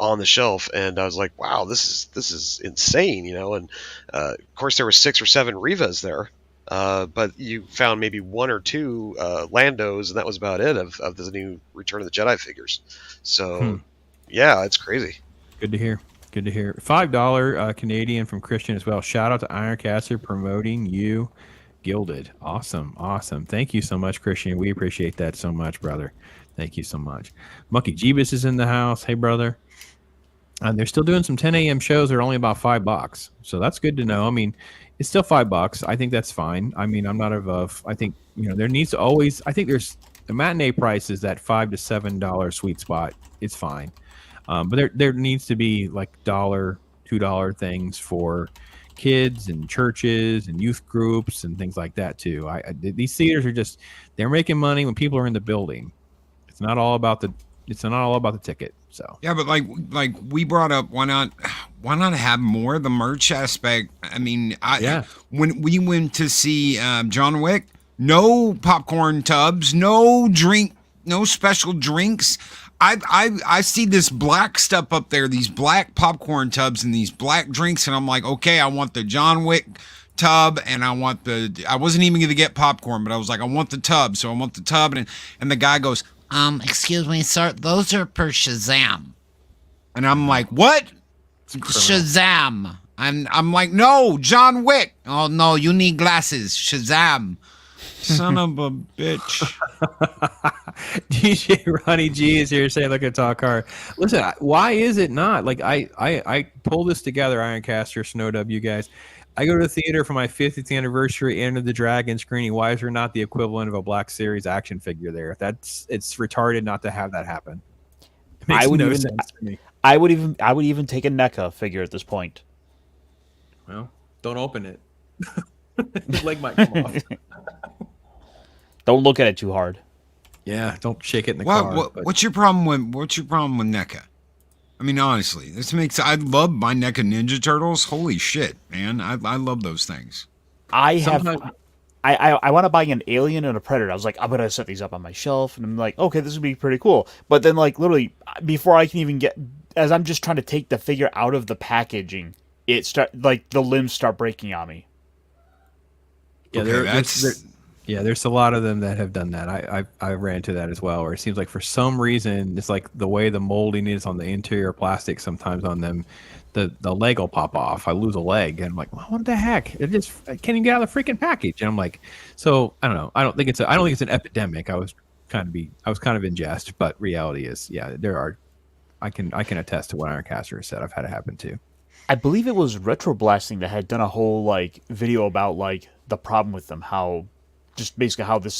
on the shelf, and I was like, wow, this is insane, and of course there were 6 or 7 Revas there, but you found maybe 1 or 2 Landos, and that was about it of the new Return of the Jedi figures. So yeah, it's crazy. Good to hear. $5 Canadian from Christian as well. Shout out to Ironcaster promoting you, Gilded. Awesome. Thank you so much, Christian. We appreciate that so much, brother. Thank you so much. Monkey Jeebus is in the house. Hey, brother. They're still doing some 10 a.m. shows. They're only about $5. So that's good to know. I mean, it's still $5. I think that's fine. I mean, I'm not above. I think, there needs to always, I think there's the matinee price is that $5 to $7 sweet spot. It's fine. But there needs to be like $1, $2 things for kids and churches and youth groups and things like that too. These theaters are they're making money when people are in the building. It's not all about the ticket. So Yeah, but like we brought up, why not have more of the merch aspect? I mean, when we went to see John Wick, no popcorn tubs, no special drinks. I see this black stuff up there, these black popcorn tubs and these black drinks, and I'm like, okay, I want the John Wick tub, and I wasn't even gonna get popcorn, but I was like, I want the tub, so I want the tub, and the guy goes, excuse me, sir, those are for Shazam. And I'm like, what? Shazam. I'm like, no, John Wick. Oh no, you need glasses. Shazam. Son of a bitch. DJ Ronnie G is here saying, look at Talk Car. Listen, why is it not? Like, I pull this together, Ironcaster, SNO DUB, you guys. I go to the theater for my 50th anniversary Enter the Dragon screening. Why is there not the equivalent of a Black Series action figure there? It's retarded not to have that happen. It makes no sense to me. I would even take a NECA figure at this point. Well, don't open it. His leg might come off. Don't look at it too hard. Yeah, don't shake it in the car. What's your problem with NECA? I mean, honestly, I love my NECA Ninja Turtles. Holy shit, man! I love those things. I want to buy an Alien and a Predator. I was like, I'm gonna set these up on my shelf, and I'm like, okay, this would be pretty cool. But then, like, literally, before I can even as I'm just trying to take the figure out of the packaging, the limbs start breaking on me. Yeah, there's a lot of them that have done that. I ran into that as well, where it seems like for some reason it's like the way the molding is on the interior plastic. Sometimes on them, the leg will pop off. I lose a leg, and I'm like, well, what the heck? I can't even get out of the freaking package. And I'm like, so I don't know. I don't think it's an epidemic. I was kind of in jest, but reality is, yeah, there are. I can attest to what Ironcaster said. I've had it happen too. I believe it was Retro Blasting that had done a whole like video about like the problem with them, how this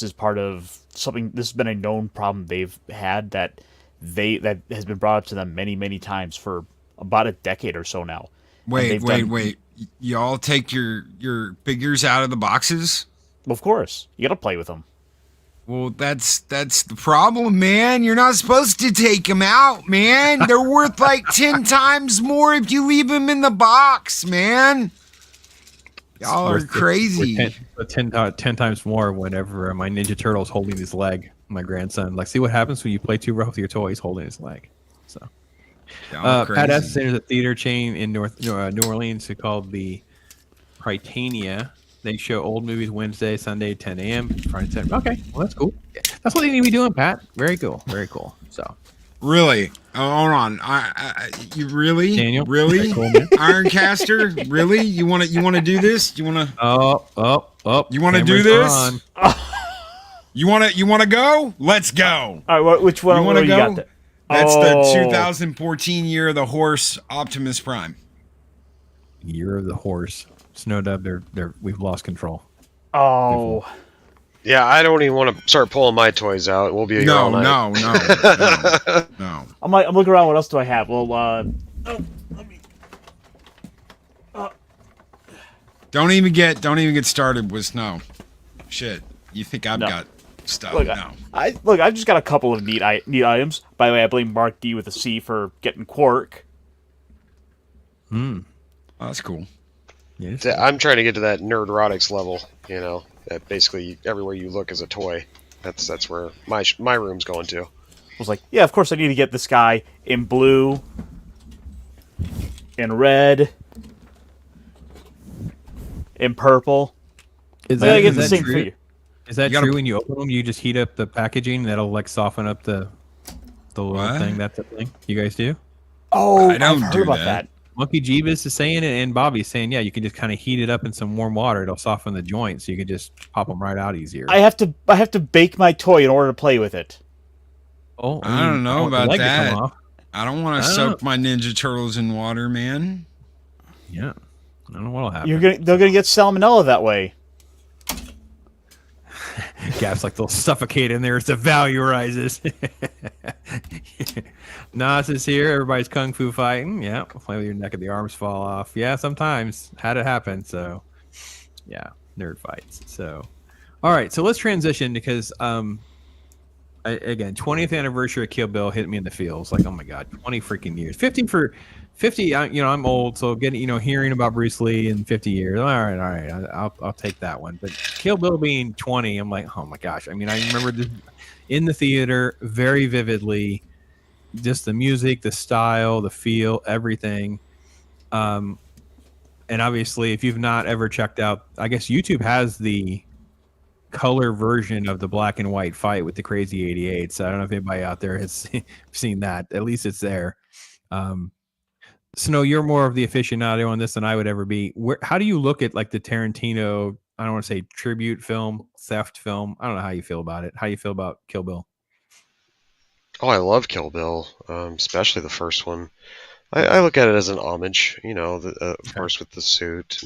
is part of something. This has been a known problem they've had that has been brought up to them many, many times for about a decade or so now. Wait. Y'all take your figures out of the boxes? Of course, you got to play with them. Well, that's the problem, man. You're not supposed to take them out, man. They're worth like 10 times more if you leave them in the box, man. Y'all are crazy. 10 times more whenever my Ninja Turtle's holding his leg. My grandson, like, see what happens when you play too rough with your toy. He's holding his leg. So, Pat S. There's a theater chain in New Orleans called the Prytania. They show old movies Wednesday, Sunday, 10 a.m. Friday, 10. Okay, well, that's cool. Yeah. That's what they need to be doing, Pat. Very cool. Very cool. So, really? Oh, hold on. You really? Daniel? Really? Cool, Ironcaster? Really? You want to do this? You want to? Oh. You want to do this? You want to go? Let's go. All right. Which one? You want to go? Got there? That's the 2014 Year of the Horse Optimus Prime. Year of the Horse. SNO DUB, we've lost control. Oh. Yeah, I don't even want to start pulling my toys out. We'll be here all night. No. I'm looking around. What else do I have? Well, Don't even get started with snow. Shit. You think I've got stuff? Look, No. I've just got a couple of neat items. By the way, I blame Mark D with a C for getting Quark. Oh, that's cool. Yeah, I'm trying to get to that nerdrotics level, that basically everywhere you look is a toy. That's where my room's going to. I was like, yeah, of course I need to get this guy in blue, in red, in purple. Is I get that the same true? figure. Is that true? When you open them, you just heat up the packaging. That'll like soften up the little thing. That's the thing you guys do. Oh, I don't I've do heard about that. that. Monkey Jeebus is saying it, and Bobby's saying, yeah, you can just kind of heat it up in some warm water. It'll soften the joints, so you can just pop them right out easier. I have to bake my toy in order to play with it. Oh, I don't know want the about leg to that. come off. I don't want to soak my Ninja Turtles in water, man. Yeah, I don't know what'll happen. They're gonna get salmonella that way. Gap's like they'll suffocate in there as the value rises. Nas is here. Everybody's kung fu fighting. Yeah, play with your neck and the arms fall off. Yeah, sometimes had it happen. So, yeah, nerd fights. So, all right. So let's transition because Again, 20th anniversary of Kill Bill hit me in the feels. Like, oh my god, 20 freaking years. 50. I'm old, so getting hearing about Bruce Lee in 50 years. All right, I'll take that one. But Kill Bill being 20, I'm like, oh my gosh. I mean, I remember this in the theater very vividly. Just the music, the style, the feel, everything. And obviously, if you've not ever checked out, I guess YouTube has the color version of the black and white fight with the Crazy 88. So I don't know if anybody out there has seen that. At least it's there. Snow, you're more of the aficionado on this than I would ever be. How do you look at like the Tarantino, I don't want to say tribute film, theft film? I don't know how you feel about it. How you feel about Kill Bill? Oh, I love Kill Bill, especially the first one. I look at it as an homage, of course, with the suit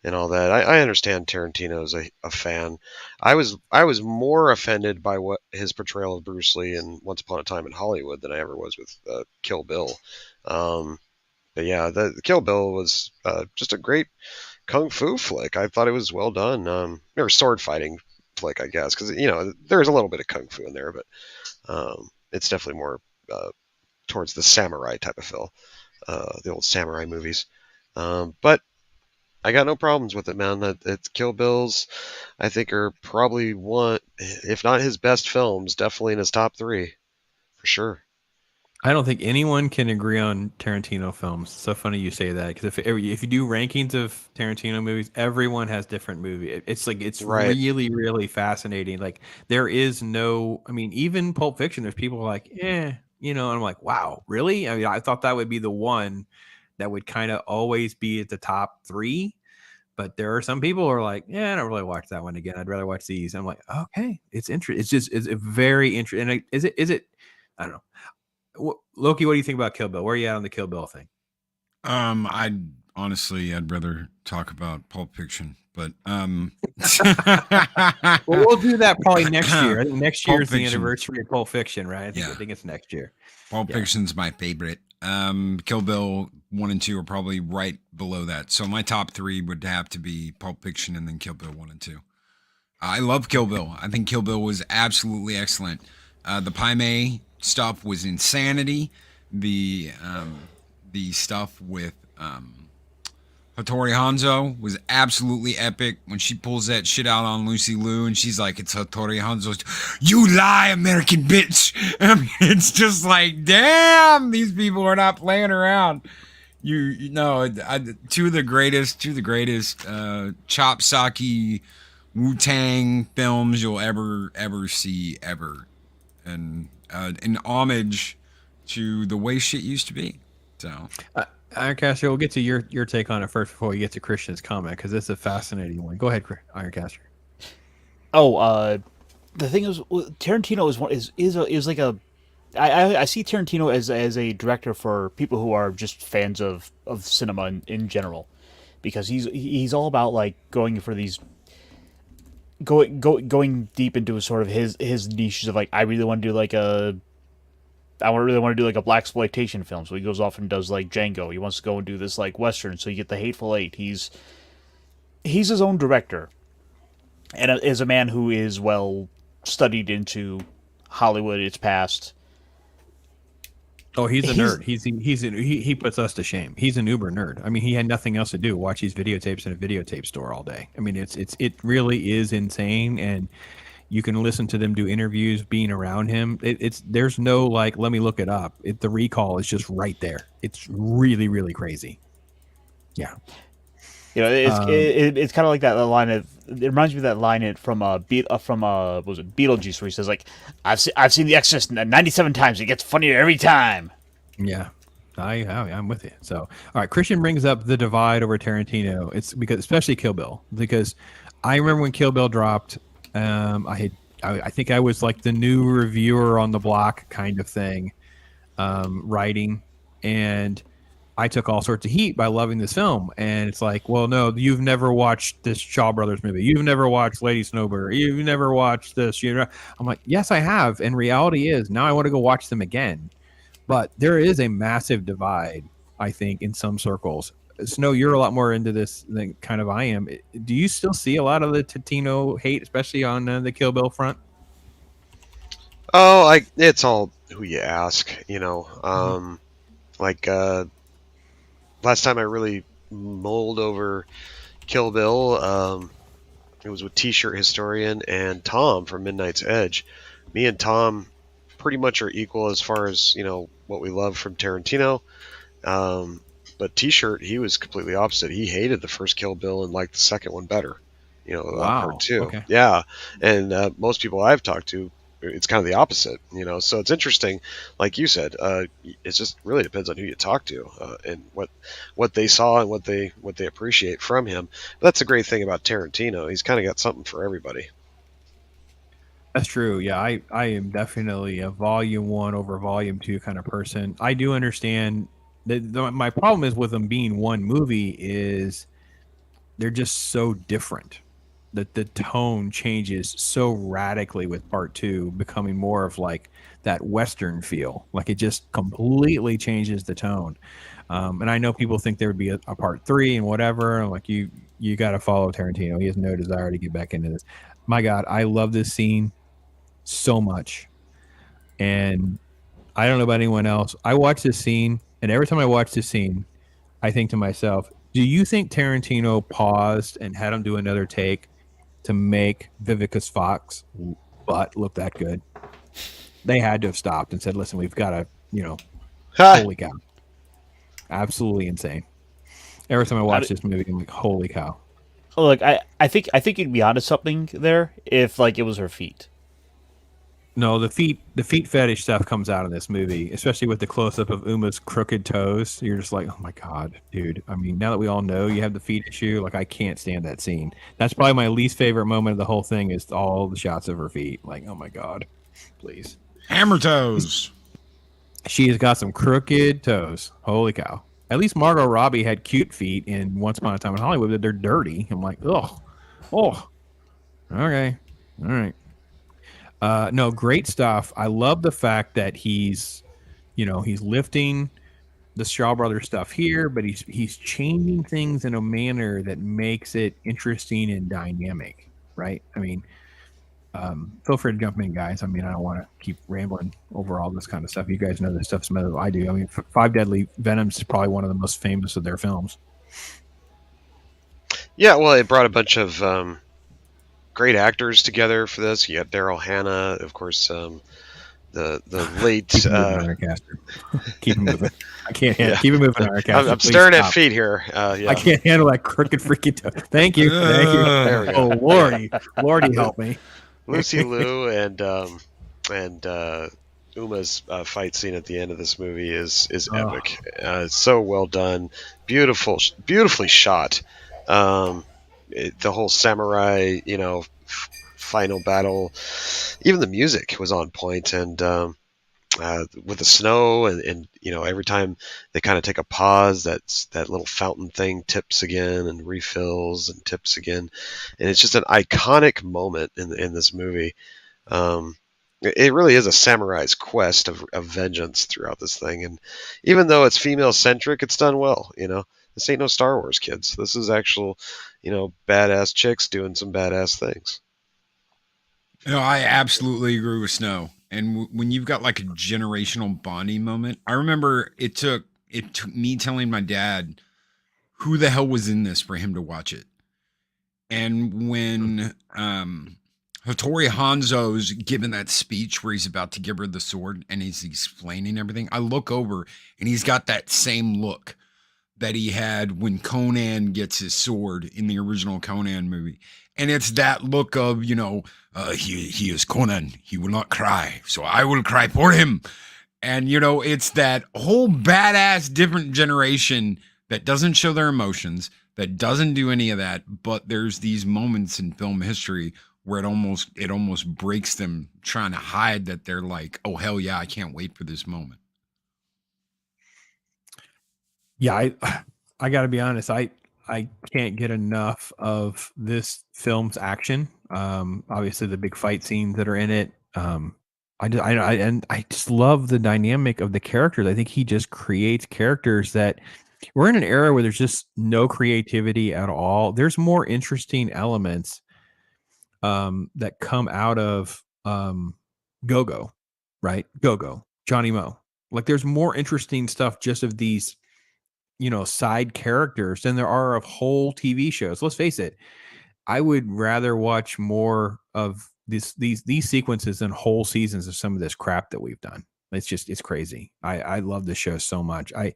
and all that. I understand Tarantino's a fan. I was more offended by what his portrayal of Bruce Lee in Once Upon a Time in Hollywood than I ever was with Kill Bill. But yeah, the Kill Bill was just a great kung fu flick. I thought it was well done. Or sword fighting flick, I guess, because there's a little bit of kung fu in there, but it's definitely more towards the samurai type of feel, the old samurai movies. But I got no problems with it, man. It's Kill Bill's, I think, are probably one, if not his best films, definitely in his top 3, for sure. I don't think anyone can agree on Tarantino films. It's so funny you say that, because if you do rankings of Tarantino movies, everyone has different movie. It's Right. really, really fascinating. Like there is no, I mean, even Pulp Fiction, there's people who are like, and I'm like, wow, really? I mean, I thought that would be the one that would kind of always be at the top 3. But there are some people who are like, I don't really watch that one again. I'd rather watch these. I'm like, okay, it's interesting. It's a very interesting. And is it? I don't know. Loki, what do you think about Kill Bill? Where are you at on the Kill Bill thing? I'd rather talk about Pulp Fiction, but well, we'll do that probably next year. I think next year is the Fiction. anniversary of Pulp Fiction, right? Yeah. I think it's next year. Pulp Fiction's my favorite. Kill Bill 1 and 2 are probably right below that. So my top 3 would have to be Pulp Fiction and then Kill Bill 1 and 2. I love Kill Bill. I think Kill Bill was absolutely excellent. The Pai Mei stuff was insanity. The stuff with Hattori Hanzo was absolutely epic when she pulls that shit out on Lucy Liu and she's like, it's Hattori Hanzo. You lie, American bitch. I mean, it's just like, damn, these people are not playing around. You know, two of the greatest chop sake Wu-Tang films you'll ever see ever. And an homage to the way shit used to be. So Ironcaster, we'll get to your take on it first before we get to Christian's comment, because it's a fascinating one. Go ahead, Ironcaster. Oh, the thing is, Tarantino is like a. I see Tarantino as a director for people who are just fans of cinema in general, because he's all about like going for these. Going deep into sort of his niches of like, I really want to do like a blaxploitation film, so he goes off and does like Django. He wants to go and do this like Western, so you get the Hateful Eight. He's his own director, and is a man who is well studied into Hollywood, its past. Oh, he's a nerd. He puts us to shame. He's an uber nerd. I mean, he had nothing else to do. Watch these videotapes in a videotape store all day. I mean, it really is insane, and you can listen to them do interviews being around him. There's no like, let me look it up. The recall is just right there. It's really, really crazy. Yeah. It's kind of like that line of. It reminds me of that line from what was it, Beetlejuice, where he says like, I've seen The Exorcist 97 times. It gets funnier every time. Yeah, I'm with you. So, all right, Christian brings up the divide over Tarantino. It's because, especially Kill Bill, because I remember when Kill Bill dropped. I think I was like the new reviewer on the block kind of thing, writing, and I took all sorts of heat by loving this film. And it's like, well, no, you've never watched this Shaw Brothers movie. You've never watched Lady Snowbird. You've never watched this. I'm like, yes, I have. And reality is now I want to go watch them again. But there is a massive divide, I think, in some circles. Snow, you're a lot more into this than kind of I am. Do you still see a lot of the Tarantino hate, especially on the Kill Bill front? Oh, it's all who you ask, you know. Like last time I really mulled over Kill Bill, it was with T-shirt historian and Tom from Midnight's Edge. Me and Tom pretty much are equal as far as what we love from Tarantino. Um, but T-shirt, he was completely opposite. He hated the first Kill Bill and liked the second one better. Part Wow. two. Okay. Yeah, and most people I've talked to, it's kind of the opposite. So it's interesting. Like you said, it just really depends on who you talk to and what they saw and what they appreciate from him. But that's the great thing about Tarantino. He's kind of got something for everybody. That's true. Yeah, I am definitely a volume 1 over volume 2 kind of person. I do understand that my problem is with them being one movie is they're just so different. That the tone changes so radically with part 2 becoming more of like that Western feel. Like it just completely changes the tone. And I know people think there would be a part 3 and whatever. I'm like, you got to follow Tarantino. He has no desire to get back into this. My God, I love this scene so much. And I don't know about anyone else. I watch this scene, and every time I watch this scene, I think to myself, do you think Tarantino paused and had him do another take to make Vivica Fox butt look that good? They had to have stopped and said, listen, we've got to, holy cow. Absolutely insane. Every time I watch this movie, I'm like, holy cow. Look, I think you'd be onto something there if like it was her feet. No, the feet fetish stuff comes out in this movie, especially with the close up of Uma's crooked toes. You're just like, oh my God, dude. I mean, now that we all know you have the feet issue, like I can't stand that scene. That's probably my least favorite moment of the whole thing is all the shots of her feet. Like, oh my God, please. Hammer toes. She has got some crooked toes. Holy cow. At least Margot Robbie had cute feet in Once Upon a Time in Hollywood, but they're dirty. I'm like, oh. Okay. All right. No, great stuff. I love the fact that he's lifting the Shaw Brothers stuff here, but he's changing things in a manner that makes it interesting and dynamic, right? I mean, feel free to jump in, guys. I mean, I don't want to keep rambling over all this kind of stuff. You guys know this stuff better than I do. I mean, Five Deadly Venoms is probably one of the most famous of their films. Yeah, well, it brought a bunch of great actors together for this. You got Daryl Hannah, of course, the late. Keep him moving. I can't keep him moving. I'm staring at feet here. Yeah. I can't handle that crooked freaking toe. Thank you. There we go. Oh Lordy, help me. Lucy Liu and Uma's fight scene at the end of this movie is epic. It's so well done, beautifully shot. The whole samurai, final battle, even the music was on point, and with the snow and every time they kind of take a pause, that little fountain thing tips again and refills and tips again, and it's just an iconic moment in this movie. It really is a samurai's quest of vengeance throughout this thing, and even though it's female centric, it's done well. This ain't no Star Wars, kids. This is actual, badass chicks doing some badass things. No, I absolutely agree with Snow. And when you've got like a generational bonding moment, I remember it took me telling my dad who the hell was in this for him to watch it. And when Hattori Hanzo's giving that speech where he's about to give her the sword and he's explaining everything, I look over and he's got that same look that he had when Conan gets his sword in the original Conan movie. And it's that look of, he is Conan. He will not cry. So I will cry for him. And, it's that whole badass different generation that doesn't show their emotions, that doesn't do any of that. But there's these moments in film history where it almost breaks them trying to hide that they're like, oh, hell yeah, I can't wait for this moment. Yeah, I got to be honest. I can't get enough of this film's action. Obviously, the big fight scenes that are in it. I just love the dynamic of the characters. I think he just creates characters that we're in an era where there's just no creativity at all. There's more interesting elements that come out of Go-Go. right? Go-Go, Johnny Mo. Like there's more interesting stuff just of these, side characters than there are of whole TV shows. Let's face it. I would rather watch more of these sequences than whole seasons of some of this crap that we've done. It's crazy. I love the show so much. I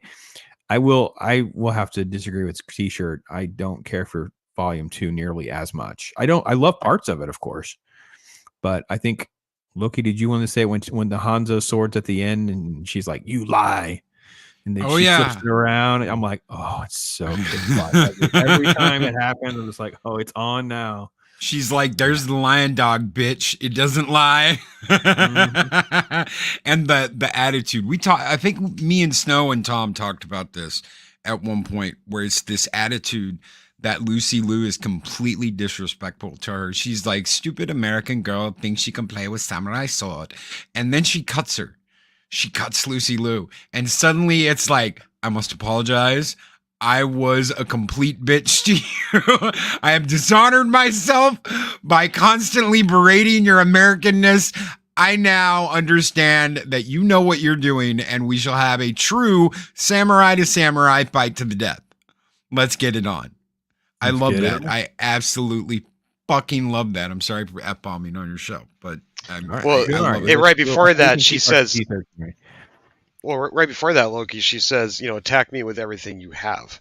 will have to disagree with T-shirt. I don't care for volume 2 nearly as much. I love parts of it, of course. But I think, Loki, did you want to say when the Hanzo sword's at the end and she's like, "You lie," and then she flips it around, I'm like, oh, it's so good. Every time it happens, I'm just like, oh, it's on now. She's like, "There's the lion dog, bitch. It doesn't lie." And the attitude I think me and Snow and Tom talked about this at one point, where it's this attitude that Lucy Liu is completely disrespectful to her. She's like, "Stupid American girl thinks she can play with samurai sword," and then she cuts her. She cuts Lucy Liu, and suddenly it's like, I must apologize. I was a complete bitch to you. I have dishonored myself by constantly berating your Americanness. I now understand that you know what you're doing, and we shall have a true samurai to samurai fight to the death. Let's get it on. I love that. I absolutely fucking love that. I'm sorry for F-bombing on your show, but right before that, she says, right before that, Loki, she says, attack me with everything you have.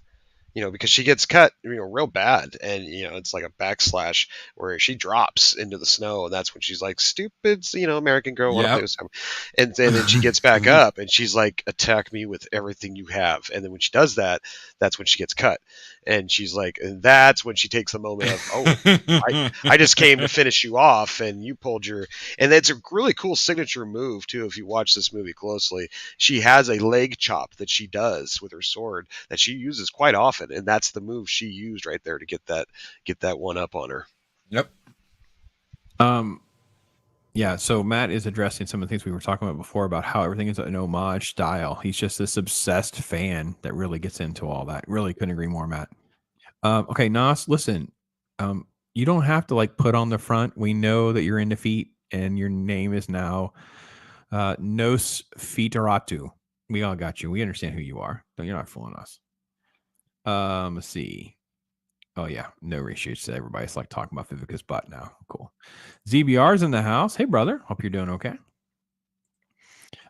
Because she gets cut, real bad. And, it's like a backslash where she drops into the snow. And that's when she's like, "Stupid, American girl. Want to play with someone?" And then she gets back up and she's like, "Attack me with everything you have." And then when she does that, that's when she gets cut. And she's like, and that's when she takes the moment of, "Oh, I just came to finish you off and you pulled your," and it's a really cool signature move too. If you watch this movie closely, she has a leg chop that she does with her sword that she uses quite often. And that's the move she used right there to get that one up on her. Yep. Yeah, so Matt is addressing some of the things we were talking about before about how everything is an homage style. He's just this obsessed fan that really gets into all that. Really couldn't agree more, Matt. Okay, Nas, listen. You don't have to put on the front. We know that you're in defeat and your name is now Nos Fitaratu. We all got you. We understand who you are. You're not fooling us. Let's see. Oh yeah, no reshoots. Everybody's talking about Vivica's butt now. Cool. ZBR's in the house. Hey brother, hope you're doing okay.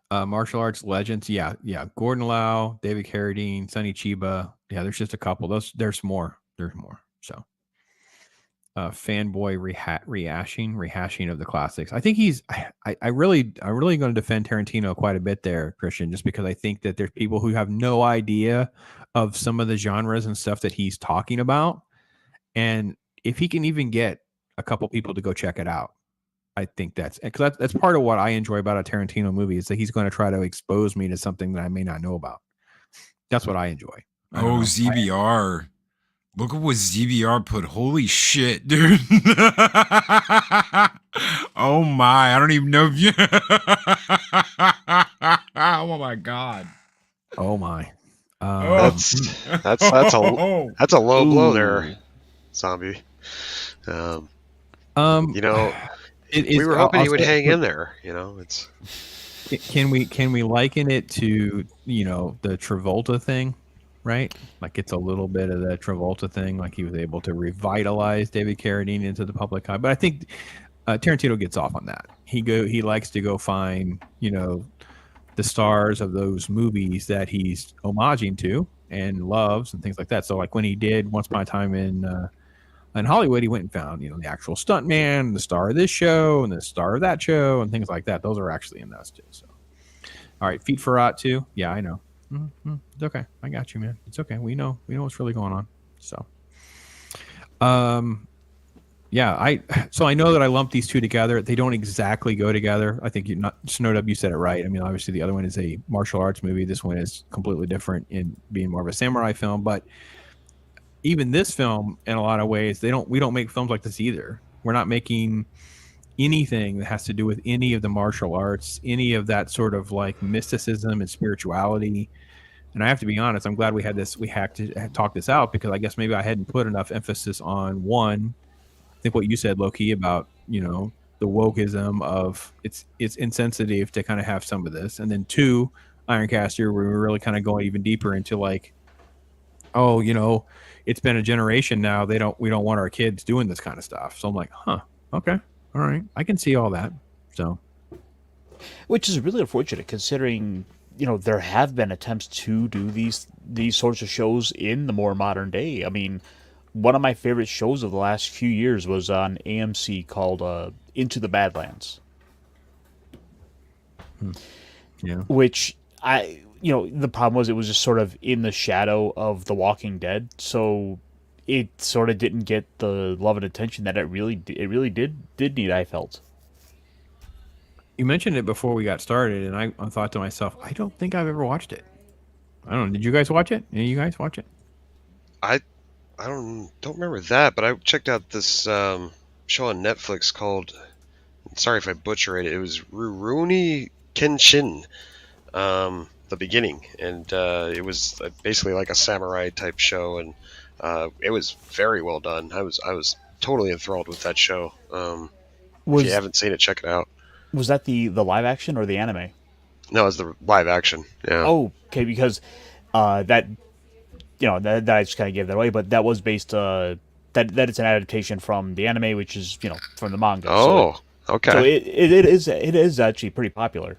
Martial arts legends. Yeah. Gordon Lau, David Carradine, Sonny Chiba. Yeah, there's just a couple. There's more. So fanboy rehashing of the classics. I think I'm really going to defend Tarantino quite a bit there, Christian, just because I think that there's people who have no idea of some of the genres and stuff that he's talking about. And if he can even get a couple people to go check it out, I think that's part of what I enjoy about a Tarantino movie, is that he's going to try to expose me to something that I may not know about. That's what I enjoy. ZBR. Look at what ZBR put. Holy shit, dude. Oh my. I don't even know if you. Oh my God. Oh my. That's a low blow there, zombie. We were hoping you would hang in there. It's. Can we liken it to the Travolta thing, right? It's a little bit of the Travolta thing. He was able to revitalize David Carradine into the public eye. But I think Tarantino gets off on that. He likes to go find the stars of those movies that he's homaging to and loves and things like that. So when he did Once Upon a Time in Hollywood, he went and found the actual stuntman, the star of this show, and the star of that show, and things like that. Those are actually in those too. So, all right, Feet for Rot too. Yeah, I know. It's okay. I got you, man. It's okay. We know what's really going on. So, yeah, I know that I lumped these two together. They don't exactly go together. I think SNO DUB, you said it right. I mean, obviously the other one is a martial arts movie. This one is completely different in being more of a samurai film. But even this film, in a lot of ways, we don't make films like this either. We're not making anything that has to do with any of the martial arts, any of that sort of mysticism and spirituality. And I have to be honest, I'm glad we had to talk this out, because I guess maybe I hadn't put enough emphasis on one. I think what you said, Loki, about the wokeism of it's insensitive to kind of have some of this, and then 2, Ironcaster, where we're really kind of going even deeper into like, oh, it's been a generation now. We don't want our kids doing this kind of stuff. So I'm like, huh, okay, all right, I can see all that. So, which is really unfortunate considering there have been attempts to do these sorts of shows in the more modern day. I mean, one of my favorite shows of the last few years was on AMC called Into the Badlands. Yeah. Which the problem was it was just sort of in the shadow of The Walking Dead, so it sort of didn't get the love and attention that it really did need, I felt. You mentioned it before we got started, and I thought to myself, I don't think I've ever watched it. I don't know. Did you guys watch it? Any of you guys watch it? I don't remember that, but I checked out this show on Netflix called, sorry if I butcher it, it was Rurouni Kenshin, the beginning, and it was basically like a samurai type show, and it was very well done. I was totally enthralled with that show. If you haven't seen it, check it out. Was that the live action or the anime? No, it's the live action. Yeah. Oh, okay, because that that I just kind of gave that away, but that was based that it's an adaptation from the anime, which is from the manga. Oh, okay. So it is actually pretty popular.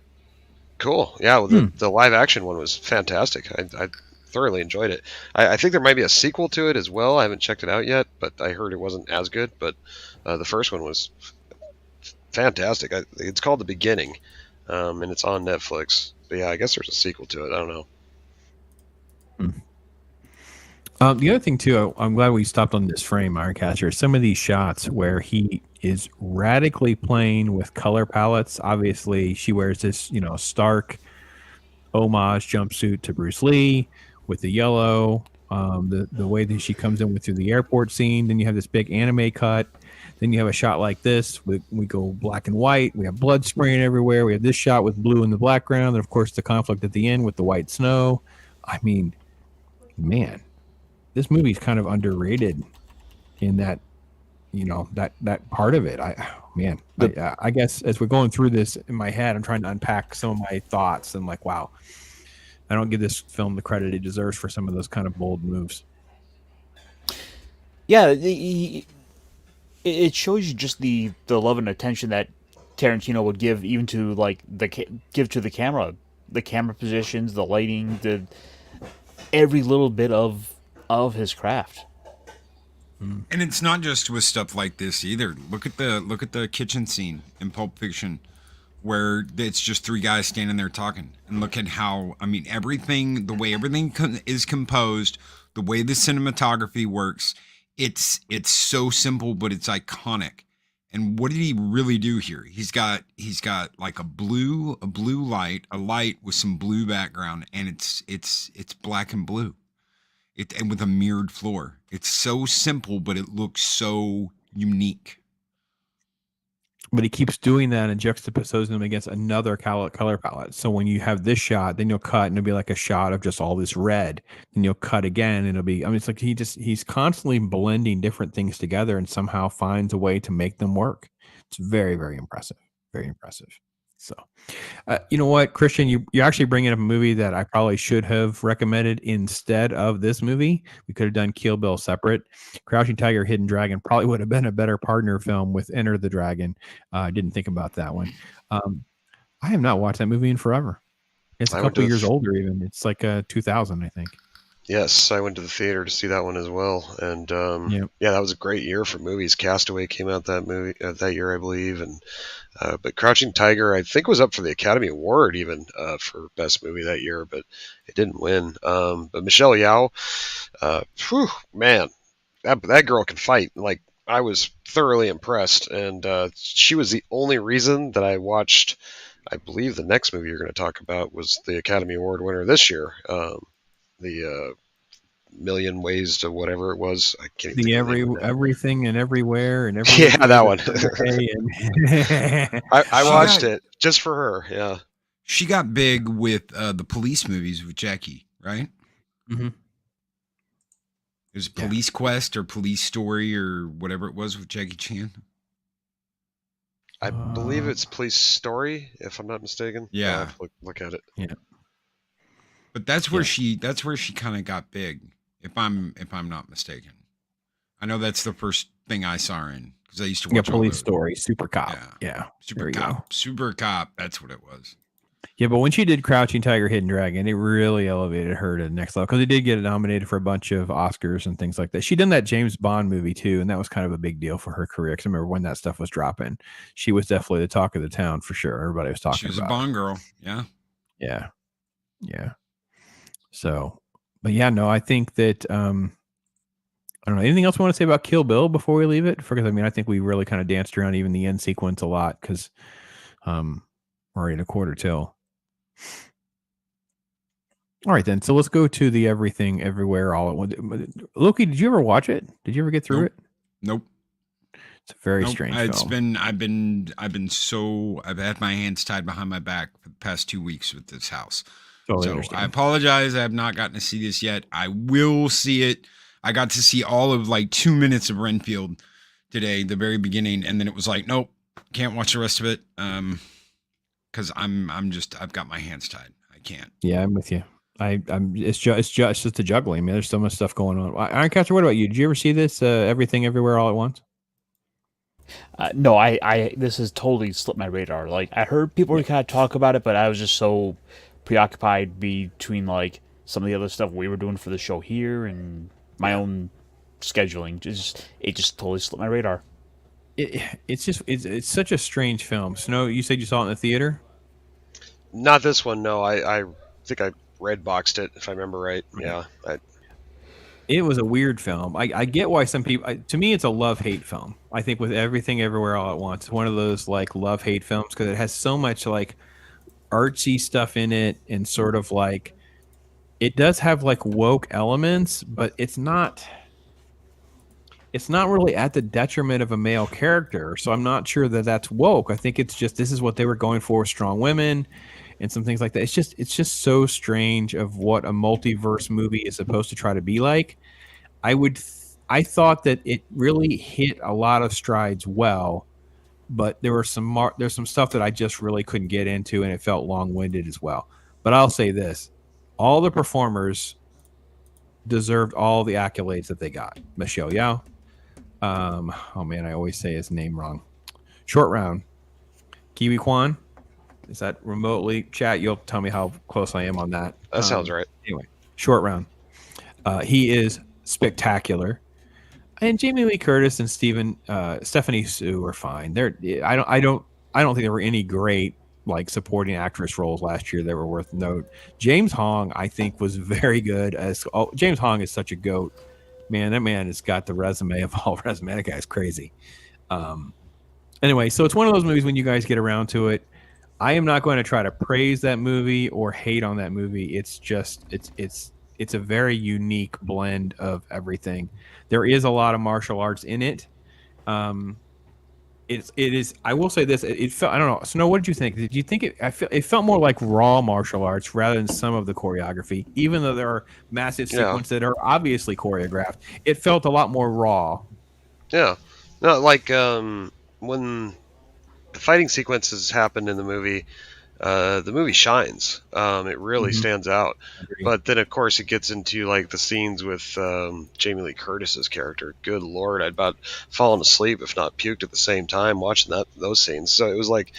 Cool. Yeah, well, the live action one was fantastic. I thoroughly enjoyed it. I think there might be a sequel to it as well. I haven't checked it out yet, but I heard it wasn't as good. But the first one was fantastic. It's called The Beginning, and it's on Netflix. But yeah, I guess there's a sequel to it. I don't know. The other thing too, I'm glad we stopped on this frame, Ironcaster. Some of these shots where he is radically playing with color palettes. Obviously, she wears this, stark homage jumpsuit to Bruce Lee with the yellow. The way that she comes in through the airport scene. Then you have this big anime cut. Then you have a shot like this. We go black and white. We have blood spraying everywhere. We have this shot with blue in the background. And, of course, the conflict at the end with the white snow. I mean, man, this movie's kind of underrated in that, that part of it. I guess as we're going through this in my head, I'm trying to unpack some of my thoughts. And like, wow, I don't give this film the credit it deserves for some of those kind of bold moves. Yeah, it shows you just the love and attention that Tarantino would give even to like give to the camera positions, the lighting, every little bit of his craft. And it's not just with stuff like this either. Look at the kitchen scene in Pulp Fiction, where it's just 3 guys standing there talking, and look at how the way everything is composed, the way the cinematography works. It's so simple, but it's iconic. And what did he really do here? He's got like a blue light, a light with some blue background, and it's black and blue. And with a mirrored floor. It's so simple, but it looks so unique. But he keeps doing that and juxtaposing them against another color palette. So when you have this shot, then you'll cut and it'll be like a shot of just all this red. Then you'll cut again and it'll be, it's like he's constantly blending different things together and somehow finds a way to make them work. It's very, very impressive. Very impressive. So, you know what, Christian, you're actually bringing up a movie that I probably should have recommended instead of this movie. We could have done Kill Bill separate. Crouching Tiger, Hidden Dragon probably would have been a better partner film with Enter the Dragon. I didn't think about that one. I have not watched that movie in forever. It's a couple years older even. It's like 2000, I think. Yes, I went to the theater to see that one as well, and yeah, that was a great year for movies. Castaway came out that year, I believe, and but Crouching Tiger, I think, was up for the Academy Award even for Best Movie that year, but it didn't win. But Michelle Yeoh, man, that girl can fight. Like, I was thoroughly impressed, and she was the only reason that I watched. I believe the next movie you're going to talk about was the Academy Award winner this year. The Million Ways to whatever it was. I can't the everything and everywhere and every yeah, that one. I watched it just for her. Yeah, she got big with the police movies with Jackie, right? Mm-hmm. It was Police Quest or Police Story or whatever it was with Jackie Chan. I believe it's Police Story, if I'm not mistaken. Yeah. I'll have to look at it. Yeah. But that's where she kind of got big, if I'm not mistaken. I know that's the first thing I saw her in because I used to watch Police Story, Super Cop. Yeah. Super Cop. Super Cop. That's what it was. Yeah, but when she did Crouching Tiger, Hidden Dragon, it really elevated her to the next level because it did get nominated for a bunch of Oscars and things like that. She done that James Bond movie too, and that was kind of a big deal for her career. Because I remember when that stuff was dropping, she was definitely the talk of the town for sure. Everybody was talking. She was about a Bond girl. Yeah. Yeah. So, but yeah, no, I think that I don't know. Anything else we want to say about Kill Bill before we leave it? Because I mean, I think we really kind of danced around even the end sequence a lot because we're already at a quarter till. All right, then. So let's go to the Everything Everywhere All at Once. Loki, did you ever watch it? Did you ever get through it? Nope. It's a very strange film. I've had my hands tied behind my back for the past 2 weeks with this house. Totally so understand. I apologize. I have not gotten to see this yet. I will see it. I got to see all of like 2 minutes of Renfield today, the very beginning, and then it was like, nope, can't watch the rest of it. Because I've got my hands tied. I can't. Yeah, I'm with you. It's just the juggling. I mean, there's so much stuff going on. Ironcaster, what about you? Did you ever see this Everything Everywhere All at Once? No, I this has totally slipped my radar. Like I heard people kind of talk about it, but I was just so preoccupied between like some of the other stuff we were doing for the show here and my own scheduling. It just totally slipped my radar. It's such a strange film. Snow, you said you saw it in the theater? Not this one. No, I think I red boxed it if I remember right. Yeah. It was a weird film. I get why some people. To me, it's a love-hate film. I think with Everything Everywhere All at Once, it's one of those like love-hate films because it has so much like artsy stuff in it and sort of like it does have like woke elements, but it's not really at the detriment of a male character. So I'm not sure that that's woke. I think it's just this is what they were going for: strong women and some things like that. It's just so strange of what a multiverse movie is supposed to try to be like. I thought that it really hit a lot of strides well, but there's some stuff that I just really couldn't get into, and it felt long-winded as well. But I'll say this: all the performers deserved all the accolades that they got. Michelle Yeoh. Oh man, I always say his name wrong. Short Round. Kiwi Kwan. Is that remotely? Chat, you'll tell me how close I am on that. That sounds right. Anyway, Short Round. He is spectacular. And Jamie Lee Curtis and Stephanie Sue are fine. I don't think there were any great like supporting actress roles last year that were worth note. James Hong, I think, was very good. James Hong is such a goat. Man, that man has got the resume of all resume. That guy's crazy. Anyway, so it's one of those movies when you guys get around to it. I am not going to try to praise that movie or hate on that movie. It's just it's a very unique blend of everything. There is a lot of martial arts in it. It is. I will say this. It felt. I don't know. Snow, what did you think? Did you think it felt more like raw martial arts rather than some of the choreography? Even though there are massive sequences that are obviously choreographed, it felt a lot more raw. Yeah. No, like when the fighting sequences happen in the movie shines. It really stands out. But then, of course, it gets into like the scenes with Jamie Lee Curtis's character. Good Lord, I'd about fallen asleep, if not puked at the same time watching those scenes. So it was like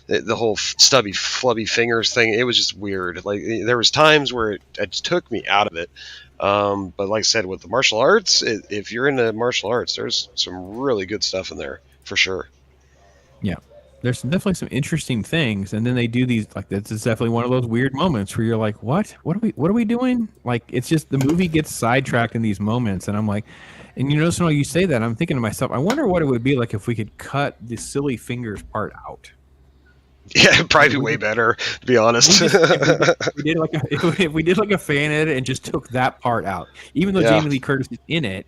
the whole stubby, flubby fingers thing. It was just weird. Like there was times where it took me out of it. But like I said, with the martial arts, if you're into martial arts, there's some really good stuff in there for sure. Yeah. There's definitely some interesting things, and then they do these like this is definitely one of those weird moments where you're like, what are we doing? Like it's just the movie gets sidetracked in these moments, and I'm like, and you know, so you say that I'm thinking to myself, I wonder what it would be like if we could cut the silly fingers part out. Yeah, it'd probably be way better, to be honest. If we did like a fan edit and just took that part out, even though Jamie Lee Curtis is in it.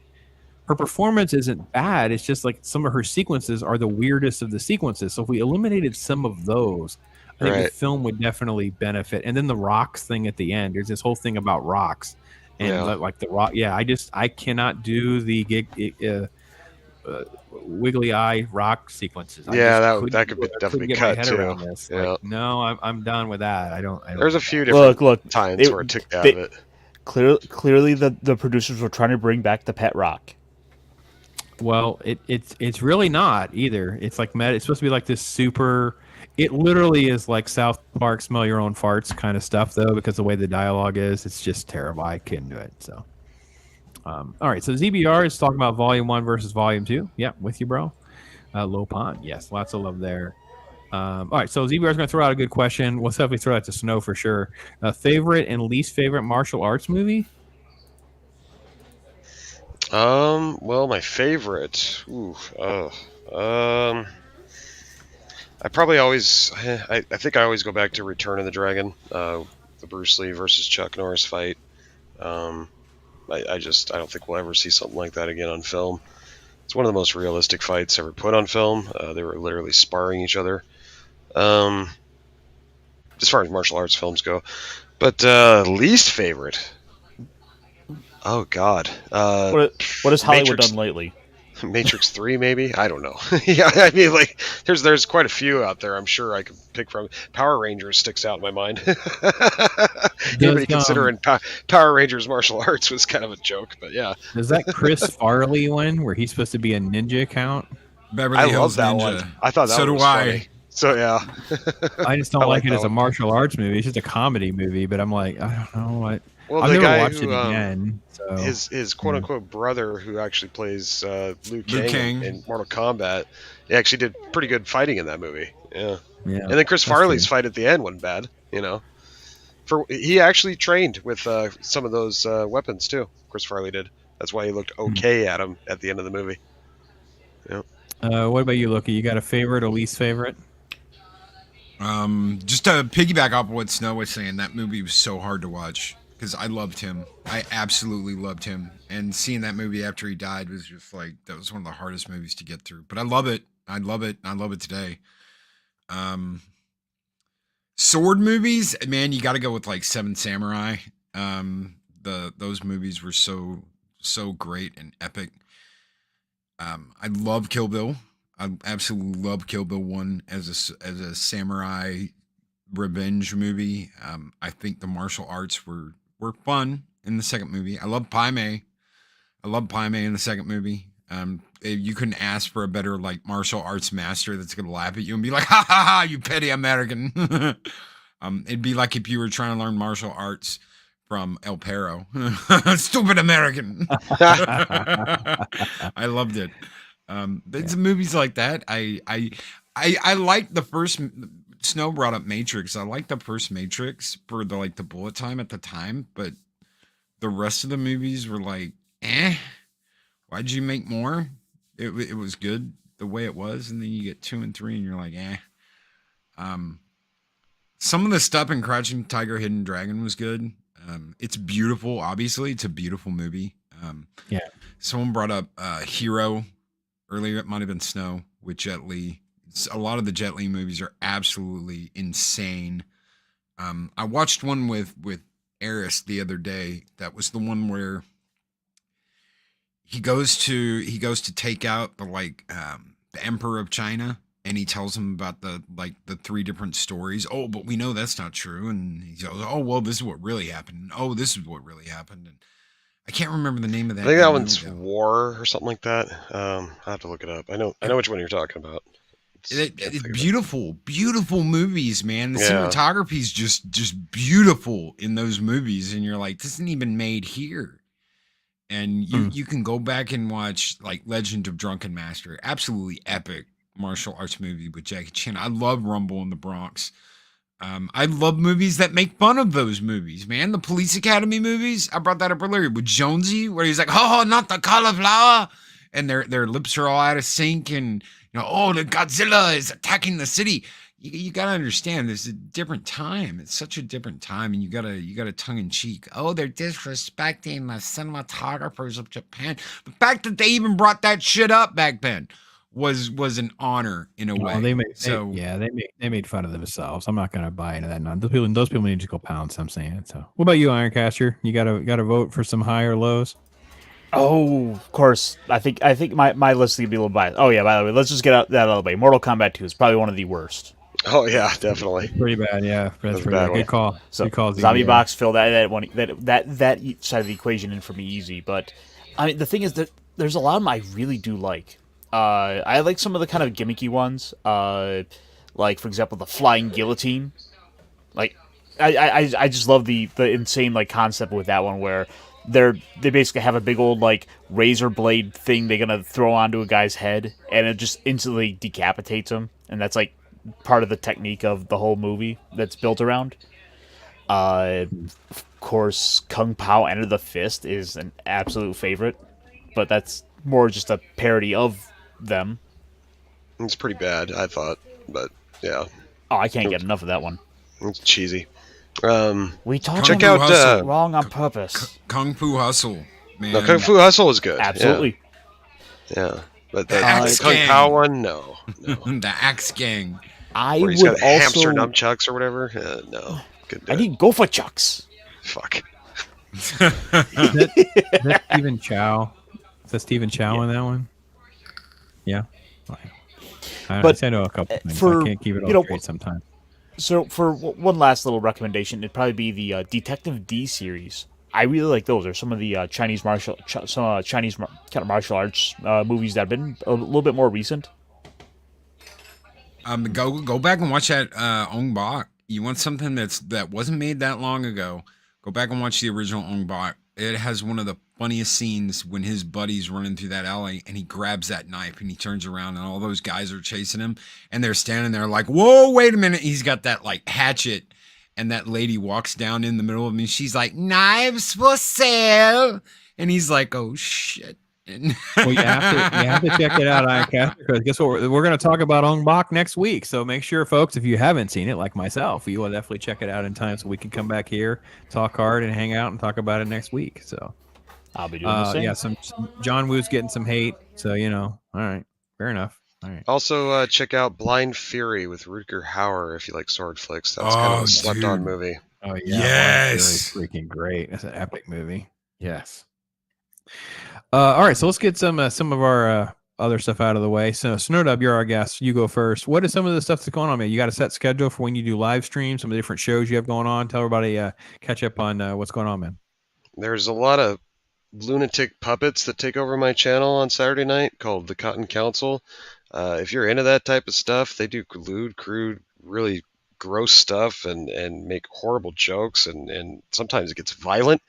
Her performance isn't bad. It's just like some of her sequences are the weirdest of the sequences. So if we eliminated some of those, I think the film would definitely benefit. And then the rocks thing at the end. There's this whole thing about rocks and like the rock. Yeah, I cannot do the wiggly eye rock sequences. That could definitely be cut too. Yeah. Like, no, I'm done with that. I don't. There's a few different Look, times where it took out of it. Clearly, the producers were trying to bring back the pet rock. Well, it's really not either. It's like it's supposed to be like this super. It literally is like South Park smell your own farts kind of stuff though, because the way the dialogue is, it's just terrible. I couldn't do it. So, all right. So ZBR is talking about Volume 1 versus Volume 2. Yeah, with you, bro. Low Pond. Yes, lots of love there. All right. So ZBR is going to throw out a good question. We'll definitely throw that to Snow for sure. Favorite and least favorite martial arts movie? Well, my favorite. I probably always. I think I always go back to Return of the Dragon, the Bruce Lee versus Chuck Norris fight. I don't think we'll ever see something like that again on film. It's one of the most realistic fights ever put on film. They were literally sparring each other. As far as martial arts films go, but least favorite. Oh God. What has Hollywood Matrix, done lately? Matrix 3, maybe? I don't know. Yeah, I mean, like, there's quite a few out there. I'm sure I could pick from. Power Rangers sticks out in my mind. Even considering Power Rangers martial arts was kind of a joke, but yeah. Is that Chris Farley one where he's supposed to be a ninja account? Beverly Hills that Ninja. one. I thought that so one was funny. So yeah. I just don't like it as a one. martial arts movie. It's just a comedy movie, but I'm like, I don't know what. Well, I've the never guy watched who, it again. So. His quote unquote brother, who actually plays Liu Liu Kang in Mortal Kombat, he actually did pretty good fighting in that movie. Yeah. Yeah. And then Chris Farley's fight at the end wasn't bad. You know, he actually trained with some of those weapons too. Chris Farley did. That's why he looked okay at him at the end of the movie. Yeah. What about you, Loki? You got a favorite or least favorite? Just to piggyback off what Snow was saying, that movie was so hard to watch because I loved him. I absolutely loved him, and seeing that movie after he died was just like that was one of the hardest movies to get through. But I love it. I love it. I love it today. Sword movies, man, you got to go with like Seven Samurai. Those movies were so great and epic. I love Kill Bill. I absolutely love Kill Bill 1 as a samurai revenge movie. I think the martial arts were fun in the second movie. I love Pai Mei. I love Pai Mei in the second movie. You couldn't ask for a better like martial arts master that's gonna laugh at you and be like, ha ha ha, you petty American. It'd be like if you were trying to learn martial arts from El Perro. Stupid American. I loved it. It's movies like that. I like the first. Snow brought up Matrix. I like the first Matrix for the bullet time at the time, but the rest of the movies were like, why'd you make more? It was good the way it was, and then you get 2 and 3, and you're like, Some of the stuff in Crouching Tiger, Hidden Dragon was good. It's beautiful. Obviously, it's a beautiful movie. Yeah. Someone brought up Hero. Earlier, it might have been Snow with Jet Li. A lot of the Jet Li movies are absolutely insane. I watched one with Eris the other day. That was the one where he goes to take out the Emperor of China, and he tells him about the 3 different stories. Oh, but we know that's not true. And he goes, oh well, this is what really happened. Oh, this is what really happened. And I can't remember the name of that. I think that one's War or something like that. I have to look it up. I know which one you're talking about. It's beautiful, beautiful movies, man. The cinematography is just beautiful in those movies, and you're like, this isn't even made here. And you can go back and watch like Legend of Drunken Master, absolutely epic martial arts movie with Jackie Chan. I love Rumble in the Bronx. I love movies that make fun of those movies, man. The Police Academy movies. I brought that up earlier with Jonesy, where he's like, "Oh, not the cauliflower," and their lips are all out of sync, and oh, the Godzilla is attacking the city. You gotta understand, there's a different time. It's such a different time, and you gotta tongue in cheek. Oh, they're disrespecting the cinematographers of Japan. The fact that they even brought that shit up back then was an honor in a way. They made fun of themselves. I'm not gonna buy into that. Those people need to go pounce. I'm saying. So, what about you, Ironcaster? You gotta vote for some high or lows? Oh, of course. I think my list is gonna be a little biased. Oh yeah, by the way, let's just get that out of the way. Mortal Kombat 2 is probably one of the worst. Oh yeah, definitely. Pretty bad, yeah. That's a pretty bad bad. one. Good call. So Good call, Zombie ZBA. Box fill that side of the equation in for me easy. But I mean, the thing is that there's a lot of them I really do like. I like some of the kind of gimmicky ones. Like for example, the flying guillotine. Like I just love the insane like concept with that one where they basically have a big old like razor blade thing they're gonna throw onto a guy's head and it just instantly decapitates him, and that's like part of the technique of the whole movie that's built around. Of course, Kung Pao Enter the Fist is an absolute favorite, but that's more just a parody of them. It's pretty bad, I thought, but yeah, Oh, I can't get enough of that one. it's cheesy. We talked Check about out Hustle. wrong on purpose. Kung Fu Hustle, man. no, Kung Fu Hustle was good. Absolutely. Yeah. But the Axe Kung Gang. Pao one, no. The Axe Gang. I Where would he's got hamster also. nunchucks or whatever. No. Couldn't do I it. need Gopher Chucks. Fuck. Is that Stephen Chow? Is that Stephen Chow in that one? Yeah. But I know a couple things. for- I can't keep it all you know, straight sometimes. So for one last little recommendation, it'd probably be the Detective D series. I really like those. They're some of the Chinese martial arts movies that have been a little bit more recent. Go back and watch that Ong Bak. You want something that wasn't made that long ago? Go back and watch the original Ong Bak. It has one of the funniest scenes when his buddy's running through that alley and he grabs that knife and he turns around and all those guys are chasing him and they're standing there like, whoa, wait a minute. He's got that like hatchet and that lady walks down in the middle of him and she's like, knives for sale. And he's like, oh shit. Well, you have to check it out, IronCaster, because guess what? We're going to talk about Ong Bak next week. So make sure, folks, if you haven't seen it, like myself, you will definitely check it out in time so we can come back here, talk hard, and hang out and talk about it next week. So I'll be doing the same. yeah, some John Woo's getting some hate. So, all right, fair enough. All right. Also, check out Blind Fury with Rutger Hauer if you like sword flicks. That's kind of Oh, a slept-on dude. movie. Oh, yeah. Yes. Really freaking great. That's an epic movie. Yes. All right, so let's get some of our other stuff out of the way. So, SNO DUB, you're our guest. You go first. What is some of the stuff that's going on, man? You got a set schedule for when you do live streams, some of the different shows you have going on. Tell everybody, catch up on what's going on, man. There's a lot of lunatic puppets that take over my channel on Saturday night called the Cotton Council. If you're into that type of stuff, they do lewd, crude, really gross stuff and make horrible jokes, and sometimes it gets violent.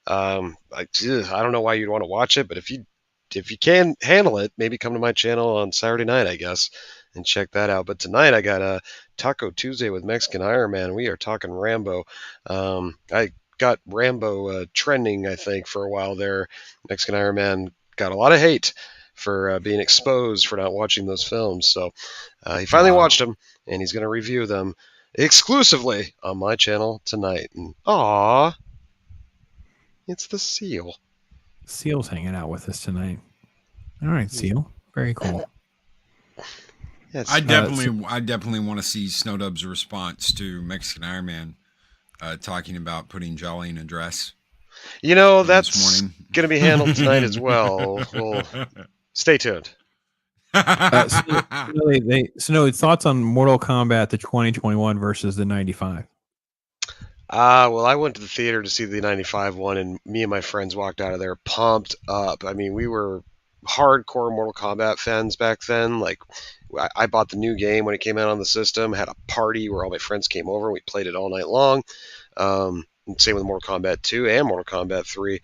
I don't know why you'd want to watch it, but if you can handle it, maybe come to my channel on Saturday night, I guess, and check that out. But tonight I got a Taco Tuesday with Mexican Iron Man. We are talking Rambo. I got Rambo trending, I think, for a while there. Mexican Iron Man got a lot of hate for being exposed for not watching those films. So he finally watched them, and he's going to review them exclusively on my channel tonight. And aww. It's the Seal. Seal's hanging out with us tonight. All right, Seal. Very cool. Yes. I definitely want to see SNO DUB's response to Mexican Iron Man talking about putting Jolly in a dress. You know, this that's morning. going to be handled tonight as well. Well, stay tuned. Snow, thoughts on Mortal Kombat the 2021 versus the 95? Well, I went to the theater to see the 95 one, and me and my friends walked out of there pumped up. I mean, we were hardcore Mortal Kombat fans back then. Like, I bought the new game when it came out on the system, had a party where all my friends came over, and we played it all night long. Same with Mortal Kombat 2 and Mortal Kombat 3.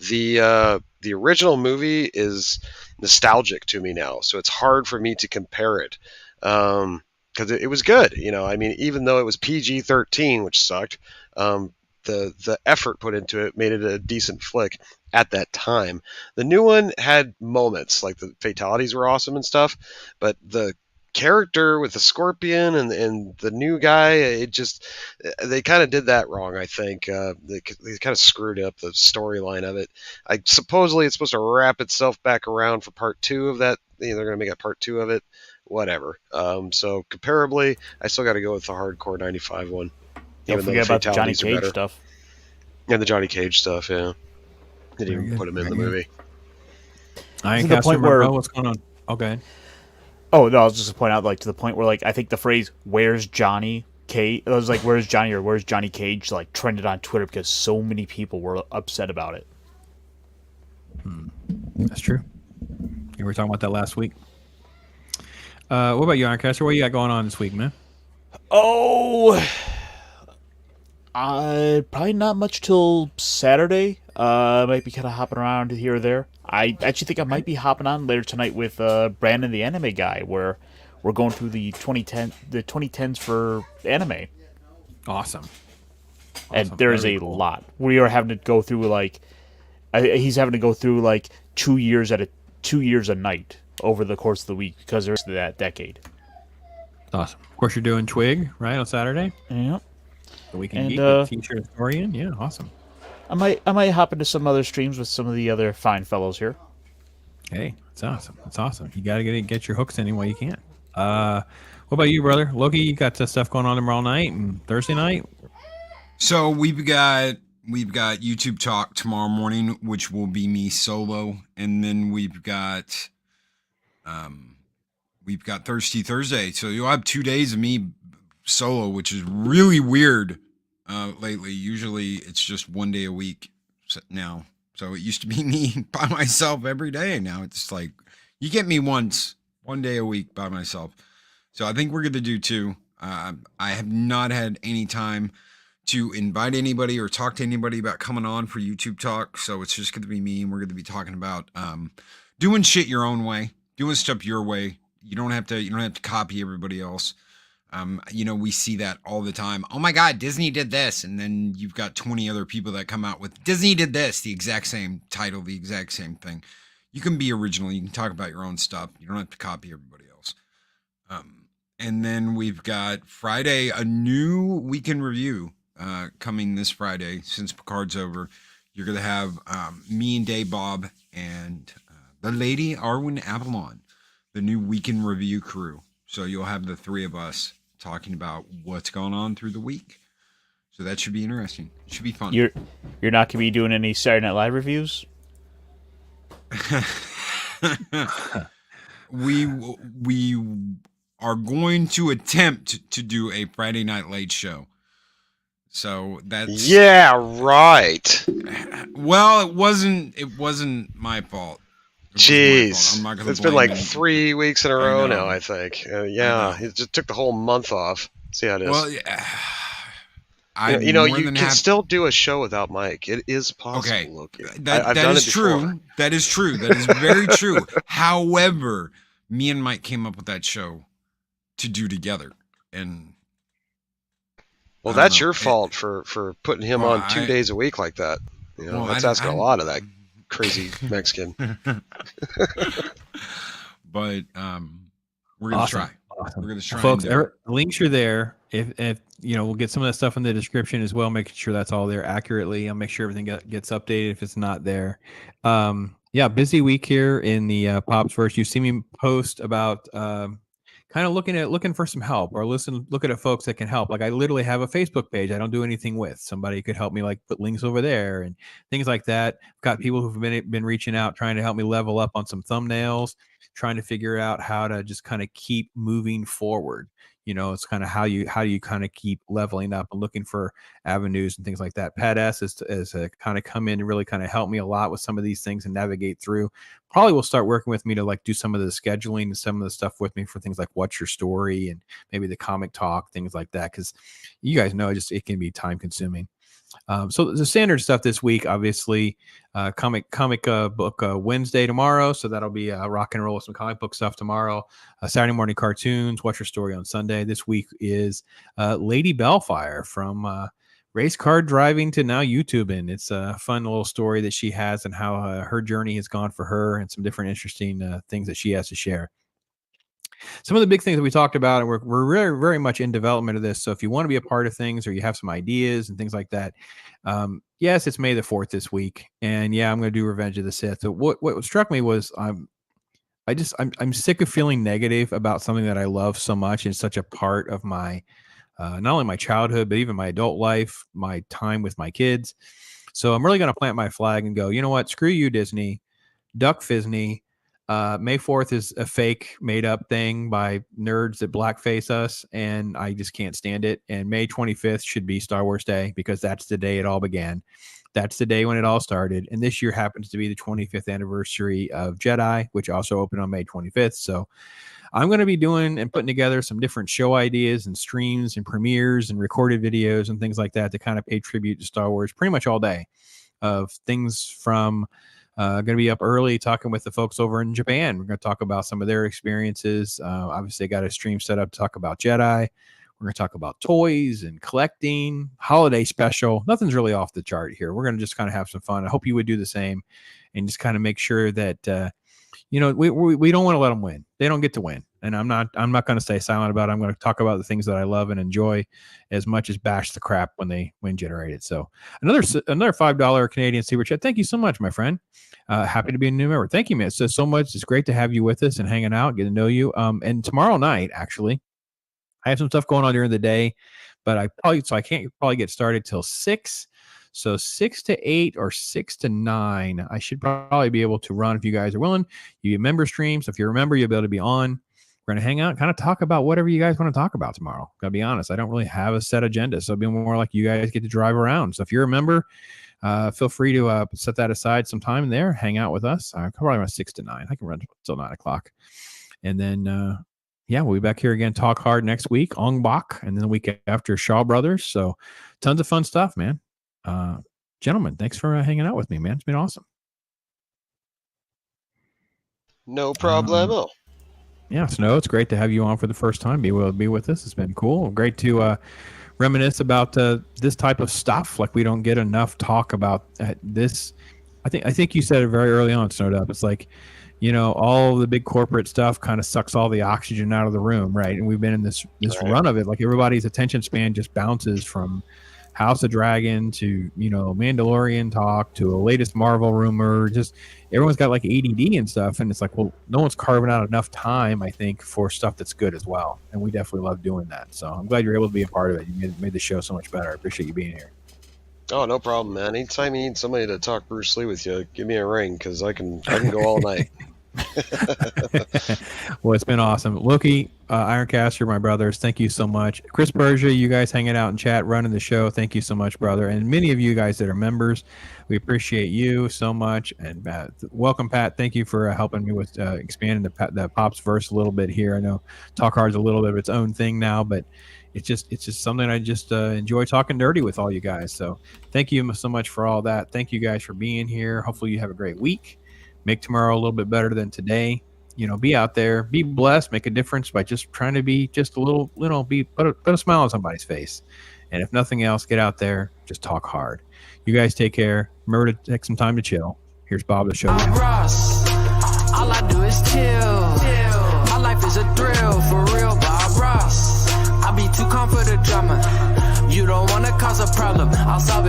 The original movie is nostalgic to me now, so it's hard for me to compare it. Because it was good, I mean, even though it was PG-13, which sucked, the effort put into it made it a decent flick at that time. The new one had moments, like the fatalities were awesome and stuff, but the character with the scorpion and the new guy, they kind of did that wrong, I think. They kind of screwed up the storyline of it. Supposedly it's supposed to wrap itself back around for part 2 of that. They're going to make a part 2 of it. Whatever. So comparably, I still got to go with the hardcore 95 one. Don't forget about the Johnny Cage stuff. And the Johnny Cage stuff, yeah. Didn't even put him in the movie. To the point where what's going on? Okay. Oh no, I was just to point out, like, to the point where, like, I think the phrase "Where's Johnny Cage?" It was like "Where's Johnny?" or "Where's Johnny Cage?" like trended on Twitter because so many people were upset about it. That's true. We were talking about that last week. What about you, Ironcaster? What you got going on this week, man? Oh, probably not much till Saturday. I might be kind of hopping around here or there. I actually think I might be hopping on later tonight with Brandon, the anime guy, where we're going through the 2010s for anime. Awesome. And there's a lot. We are having to go through he's having to go through like 2 years a night over the course of the week because there's that decade. Awesome. Of course, you're doing Twig right on Saturday. Yeah. The Weekend Geek with T-shirt historian. Yeah, awesome. I might hop into some other streams with some of the other fine fellows here. Hey, that's awesome. That's awesome. You got to get your hooks in any way you can. What about you, brother? Loki, you got stuff going on tomorrow night and Thursday night? So we've got YouTube Talk tomorrow morning, which will be me solo, and then we've got Thirsty Thursday. So you'll have 2 days of me solo, which is really weird lately. Usually it's just 1 day a week now. So it used to be me by myself every day. Now it's like you get me one day a week by myself. So I think we're going to do 2. I have not had any time to invite anybody or talk to anybody about coming on for YouTube Talk. So it's just going to be me, and we're going to be talking about doing shit your own way, doing stuff your way. You don't have to copy everybody else. We see that all the time. Oh my God, Disney did this. And then you've got 20 other people that come out with Disney did this, the exact same title, the exact same thing. You can be original. You can talk about your own stuff. You don't have to copy everybody else. And then we've got Friday, a new weekend review coming this Friday. Since Picard's over, you're going to have me and Dave Bob and the lady Arwen Avalon, the new weekend review crew. So you'll have the 3 of us talking about what's going on through the week. So that should be interesting. It should be fun. You're not going to be doing any Saturday Night Live reviews? We are going to attempt to do a Friday Night Late show. So that's yeah, right. Well, it wasn't my fault. Jeez, it's been like 3 weeks in a row now, I think. It just took the whole month off. See how it is. Well, you can still do a show without Mike. It is possible. Okay, Loki. That is true. That is true. That is very true. However, me and Mike came up with that show to do together, and well, that's your fault for putting him on 2 days a week like that. That's asking a lot of that crazy Mexican. But we're gonna try. Awesome. We're gonna try, folks. Links are there. If we'll get some of that stuff in the description as well, making sure that's all there accurately. I'll make sure everything gets updated if it's not there. Busy week here in the Pops verse. You see me post about kind of looking for some help or looking at folks that can help. Like I literally have a Facebook page I don't do anything with. Somebody could help me like put links over there and things like that. I've got people who've been reaching out, trying to help me level up on some thumbnails, trying to figure out how to just kind of keep moving forward. It's kind of how you kind of keep leveling up and looking for avenues and things like that. Pat S is kind of come in and really kind of help me a lot with some of these things and navigate through. Probably will start working with me to like do some of the scheduling and some of the stuff with me for things like What's Your Story and maybe the comic talk, things like that. Because you guys know it can be time consuming. So the standard stuff this week, obviously, comic book Wednesday tomorrow. So that'll be rock and roll with some comic book stuff tomorrow. Saturday morning cartoons. What's Your Story on Sunday? This week is Lady Bellfire from race car driving to now YouTubing. It's a fun little story that she has and how her journey has gone for her and some different interesting things that she has to share. Some of the big things that we talked about, and we're very, very much in development of this. So if you want to be a part of things or you have some ideas and things like that, yes, it's May the 4th this week. And yeah, I'm going to do Revenge of the Sith. So what struck me was I'm sick of feeling negative about something that I love so much and such a part of my, not only my childhood, but even my adult life, my time with my kids. So I'm really going to plant my flag and go, you know what? Screw you, Disney. Duck Fisney. May 4th is a fake made up thing by nerds that blackface us, and I just can't stand it. And May 25th should be Star Wars Day because that's the day it all began. That's the day when it all started. And this year happens to be the 25th anniversary of Jedi, which also opened on May 25th. So I'm going to be doing and putting together some different show ideas and streams and premieres and recorded videos and things like that to kind of pay tribute to Star Wars pretty much all day, of things from going to be up early talking with the folks over in Japan. We're going to talk about some of their experiences. Obviously, I got a stream set up to talk about Jedi. We're going to talk about toys and collecting, holiday special. Nothing's really off the chart here. We're going to just kind of have some fun. I hope you would do the same and just kind of make sure that, we don't want to let them win. They don't get to win. And I'm not going to stay silent about it. I'm going to talk about the things that I love and enjoy as much as bash the crap when they win generated. So another $5 Canadian super chat. Thank you so much, my friend. Happy to be a new member. Thank you, man. So much. It's great to have you with us and hanging out, getting to know you. And tomorrow night, actually, I have some stuff going on during the day, but I can't probably get started till 6. So 6 to 8 or 6 to 9, I should probably be able to run if you guys are willing. You get member streams. So if you're a member, you'll be able to be on. We're going to hang out and kind of talk about whatever you guys want to talk about tomorrow. Gotta be honest, I don't really have a set agenda, so it'll be more like you guys get to drive around. So if you're a member, feel free to set that aside some time there, hang out with us. Probably around 6 to 9. I can run till 9 o'clock. And then, we'll be back here again, talk hard next week, Ong Bak, and then the week after Shaw Brothers. So tons of fun stuff, man. Gentlemen, thanks for hanging out with me, man. It's been awesome. No problemo. Yeah, Snow, it's great to have you on for the first time. Be able to be with us. It's been cool. Great to reminisce about this type of stuff. Like we don't get enough talk about this. I think you said it very early on, Snow DUB. It's like, all the big corporate stuff kind of sucks all the oxygen out of the room, right? And we've been in this run of it. Like everybody's attention span just bounces from House of Dragon to, Mandalorian talk to the latest Marvel rumor. Just everyone's got like ADD and stuff. And it's like, well, no one's carving out enough time, I think, for stuff that's good as well. And we definitely love doing that. So I'm glad you're able to be a part of it. You made the show so much better. I appreciate you being here. Oh, no problem, man. Anytime you need somebody to talk Bruce Lee with you, give me a ring because I can go all night. Well, it's been awesome. Loki, Ironcaster, my brothers, thank you so much. Chris Persia, you guys hanging out in chat, running the show, thank you so much, brother. And many of you guys that are members, we appreciate you so much. And welcome, Pat. Thank you for helping me with expanding the Pops verse a little bit here. I know Talk Hard's a little bit of its own thing now, but it's just something I just enjoy talking dirty with all you guys. So thank you so much for all that. Thank you guys for being here. Hopefully you have a great week. Make tomorrow a little bit better than today. Be out there, be blessed, make a difference by just trying to be just a little, put a smile on somebody's face. And if nothing else, get out there, just talk hard. You guys take care. Remember to take some time to chill. Here's Bob the show. I'm Ross. All I do is chill. My life is a thrill, for real, Bob Ross. I be too calm for the drama. You don't wanna cause a problem, I'll solve it.